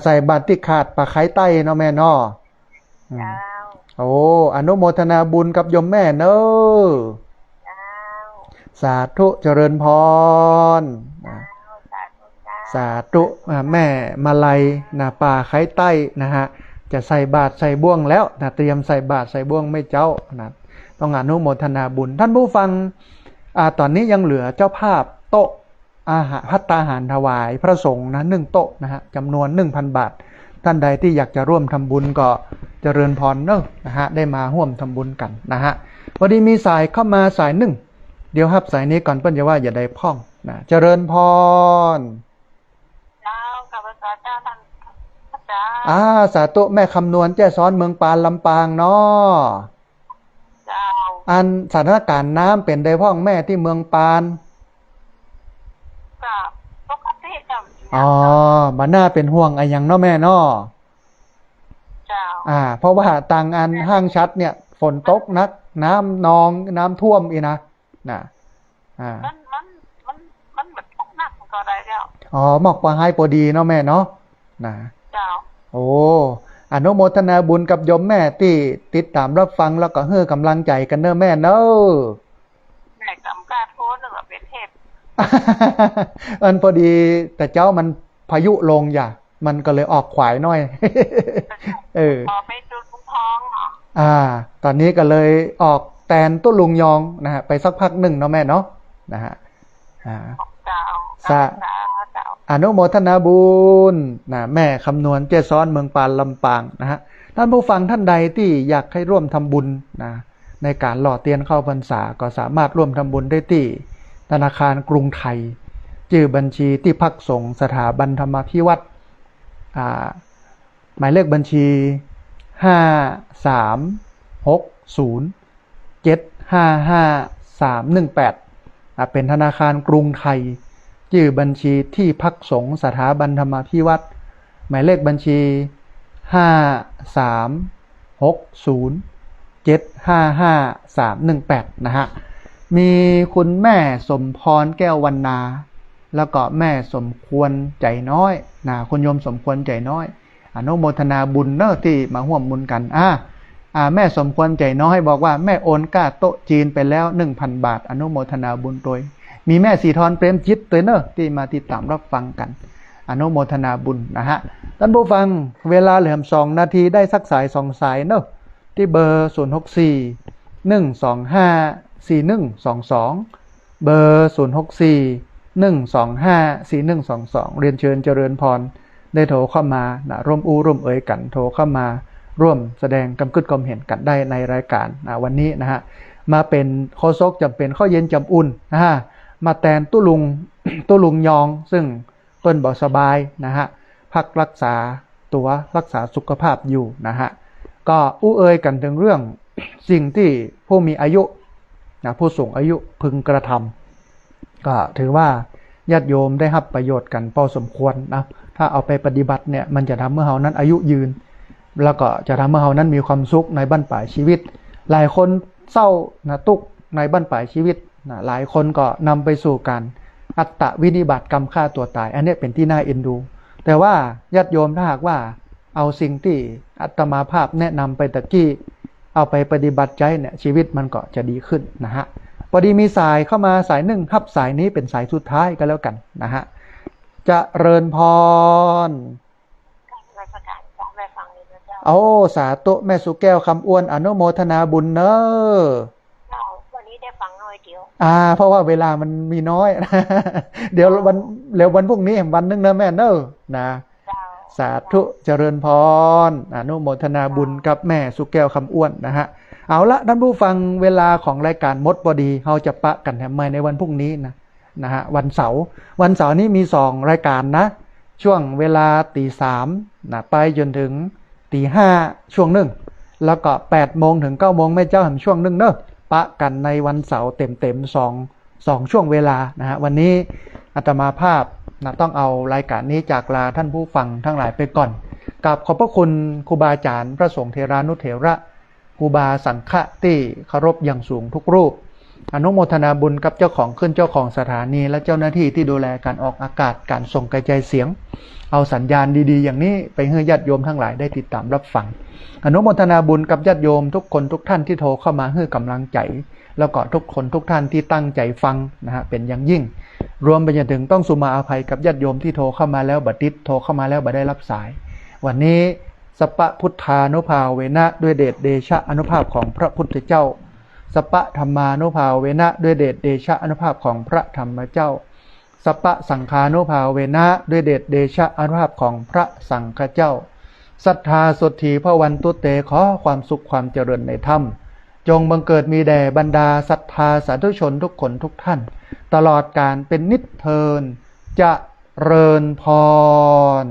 [SPEAKER 1] ใส่บาตรที่ขาดปลาไข่ไตเนาะแม่เนาะ
[SPEAKER 2] เจ้า
[SPEAKER 1] โอ้อนุโมทนาบุญกับโยมแม่เนอะสาธุเจริญพรสาธุแม่มาลัยนะป่าไข่ใต้นะฮะจะใส่บาตรใส่บ่วงแล้วนะเตรียมใส่บาตรใส่บ่วงไม่เจ้านะต้องอนุโมทนาบุญท่านผู้ฟังตอนนี้ยังเหลือเจ้าภาพโต๊ะอาหารภัตตาหารถวายพระสงฆ์นะ1 โต๊ะนะฮะจำนวน 1,000 บาทท่านใดที่อยากจะร่วมทำบุญก็เจริญพรเนอะนะฮะได้มาร่วมทำบุญกันนะฮะพอดีมีสายเข้ามาสายหนึ่ง เดี๋ยวฮับสายนี้ก่อนเปิ้นจะว่าอย่าได้พ่องนะเจริญพร
[SPEAKER 2] เจ้ากับพระเจ้าท่านเจ้า
[SPEAKER 1] สาธุแม่คำนวณแจ้ซ้อนเมืองปานลำปางเนาะ
[SPEAKER 2] เจ้า
[SPEAKER 1] อันสถานการณ์น้ำเป็นได้พ่องแม่ที่เมืองปาน
[SPEAKER 2] ก็ปกติจ้
[SPEAKER 1] ะบ้านหน้าเป็นห่วงอะไรอย่างเนาะแม่เนาะ
[SPEAKER 2] เจ้า
[SPEAKER 1] เพราะว่าต่างอันห้างชัดเนี่ยฝนตกนักน้ำนองน้ำท่วมอีนะ
[SPEAKER 2] มันแบบหนักก็ได้แล้ว
[SPEAKER 1] หมอกปลาให้พอดีเนาะแม่เนาะนะ
[SPEAKER 2] เจ้า
[SPEAKER 1] โอ้อนุโมทนาบุญกับโยมแม่ที่ติดตามรับฟังแล้วก็เฮือกำลังใจกันเนอะแม่เนอะ
[SPEAKER 2] แม่กำกาโทษหรือว่าเป็นเทพ
[SPEAKER 1] อันพอดีแต่เจ้ามันพายุลงอย่ามันก็เลยออกขวายหน่อย
[SPEAKER 2] ไปจุดท้อง
[SPEAKER 1] ตอนนี้ก็เลยออกแตนตุ้ลุงยองนะฮะไปสักพักหนึ่งเนาะแม่เนาะนะฮะอนุโมทนาบุญนะแม่คำนวณเจซ้อนเมืองปานลำปางนะฮะท่านผู้ฟังท่านใดที่อยากให้ร่วมทำบุญนะในการหล่อเตียนเข้าพรรษาก็สามารถร่วมทำบุญได้ที่ธนาคารกรุงไทยชื่อบัญชีที่พักสงฆ์สถาบันธรรมาภิวัตรหมายเลขบัญชี53607555318เป็นธนาคารกรุงไทยชื่อบัญชีที่พักสงฆ์สถาบันธรรมาภิวัตรหมายเลขบัญชี53607555318นะฮะมีคุณแม่สมพรแก้ววรรณาแล้วก็แม่สมควรใจน้อยนะคุณโยมสมควรใจน้อยอนุโมทนาบุญเนอะที่มาร่วมบุญกันแม่สมควรใจน้อยบอกว่าแม่โอนค่าโต๊ะจีนไปแล้ว 1,000 บาทอนุโมทนาบุญโดยมีแม่สีทรเปรมจิตตัวเนอะที่มาติดตามรับฟังกันอนุโมทนาบุญนะฮะท่านผู้ฟังเวลาเหลือ2 นาทีได้สักสาย2 สายเนอะที่เบอร์064-125-4122เบอร์064-125-4122เรียนเชิญเจริญพรได้โทรเข้ามานะร่วมเอ่ยกันโทรเข้ามาร่วมแสดงกำกึดความเห็นกันได้ในรายการวันนี้นะฮะมาเป็นโคศกจำเป็นข้อเย็นจำอุ่นนะฮะมาแทนตุ้ลุงยองซึ่งเปิ้นบ่สบายนะฮะพักรักษาตัวรักษาสุขภาพอยู่นะฮะก็เอ่ยกันถึงเรื่องสิ่งที่ผู้มีอายุนะผู้สูงอายุพึงกระทำก็ถือว่าญาติโยมได้รับประโยชน์กันพอสมควรนะถ้าเอาไปปฏิบัติเนี่ยมันจะทำเมื่อเฮานั้นอายุยืนแล้วก็จะทำเมื่อเฮานั้นมีความสุขในบั้นปลายชีวิตหลายคนเศร้านะทุกข์ในบั้นปลายชีวิตนะหลายคนก็นำไปสู่การอัตตวินิบัติกรรมฆ่าตัวตายอันนี้เป็นที่น่าเอ็นดูแต่ว่าญาติโยมถ้าหากว่าเอาสิ่งที่อาตมาภาพแนะนำไปตะกี้เอาไปปฏิบัติใจเนี่ยชีวิตมันก็จะดีขึ้นนะฮะพอดีมีสายเข้ามาสายหนึ่งครับสายนี้เป็นสายสุดท้ายก็แล้วกันนะฮะจะเริญพรสาธุแม่สุแก้วคำอ้วนอนุโมทนาบุญเนอะ
[SPEAKER 2] วันนี้ได้ฟังน้อยเดียว
[SPEAKER 1] เพราะว่าเวลามันมีน้อยเดี๋ยววันพรุ่งนี้วันนึงนะแม่เนอะนะสาธุเจริญพรอนุโมทนาบุญกับแม่สุแก้วคำอ้วนนะฮะเอาละท่านผู้ฟังเวลาของรายการมดพอดีเราจะปะกันแถมในวันพรุ่งนี้นะฮะวันเสาร์นี้มี2 รายการนะช่วงเวลา 3:00 นนะไปจนถึง 5:00 ช่วงหนึ่งแล้วก็ 8 โมงถึง 9 โมงแม่เจ้าทำช่วงหนึ่งเนอะปะกันในวันเสาร์เต็ม2ช่วงเวลานะฮะวันนี้อาตมาภาพนะต้องเอารายการนี้จากลาท่านผู้ฟังทั้งหลายไปก่อนกับขอบพระคุณครูบาอาจารย์พระสงฆ์เถรานุเถระครูบาสังฆะที่เคารพอย่างสูงทุกรูปอนุโมทนาบุญกับเจ้าของสถานีและเจ้าหน้าที่ที่ดูแลการออกอากาศการส่งกระจายเสียงเอาสัญญาณดีๆอย่างนี้ไปให้ญาติโยมทั้งหลายได้ติดตามรับฟังอนุโมทนาบุญกับญาติโยมทุกคนทุกท่านที่โทรเข้ามาให้กำลังใจแล้วก็ทุกคนทุกท่านที่ตั้งใจฟังนะฮะเป็นอย่างยิ่งรวมไปจนถึงต้องสุมาอภัยกับญาติโยมที่โทรเข้ามาแล้วบัดติดโทรเข้ามาแล้วบัดได้รับสายวันนี้สัพพพุทธานุภาเวนะด้วยเดชเดชะอนุภาพของพระพุทธเจ้าสัพพธรรมานุภาเวนะด้วยเดชเดชะอนุภาพของพระธรรมเจ้าสัพพสังฆานุภาเวนะด้วยเดชเดชะอนุภาพของพระสังฆเจ้าศรัทธาสุทธีพระวันตุเตขอความสุขความเจริญในธรรม จงบังเกิดมีแด่บรรดาศรัทธาสาธุชนทุกคนทุกท่านตลอดการเป็นนิจเทินจะเริญพร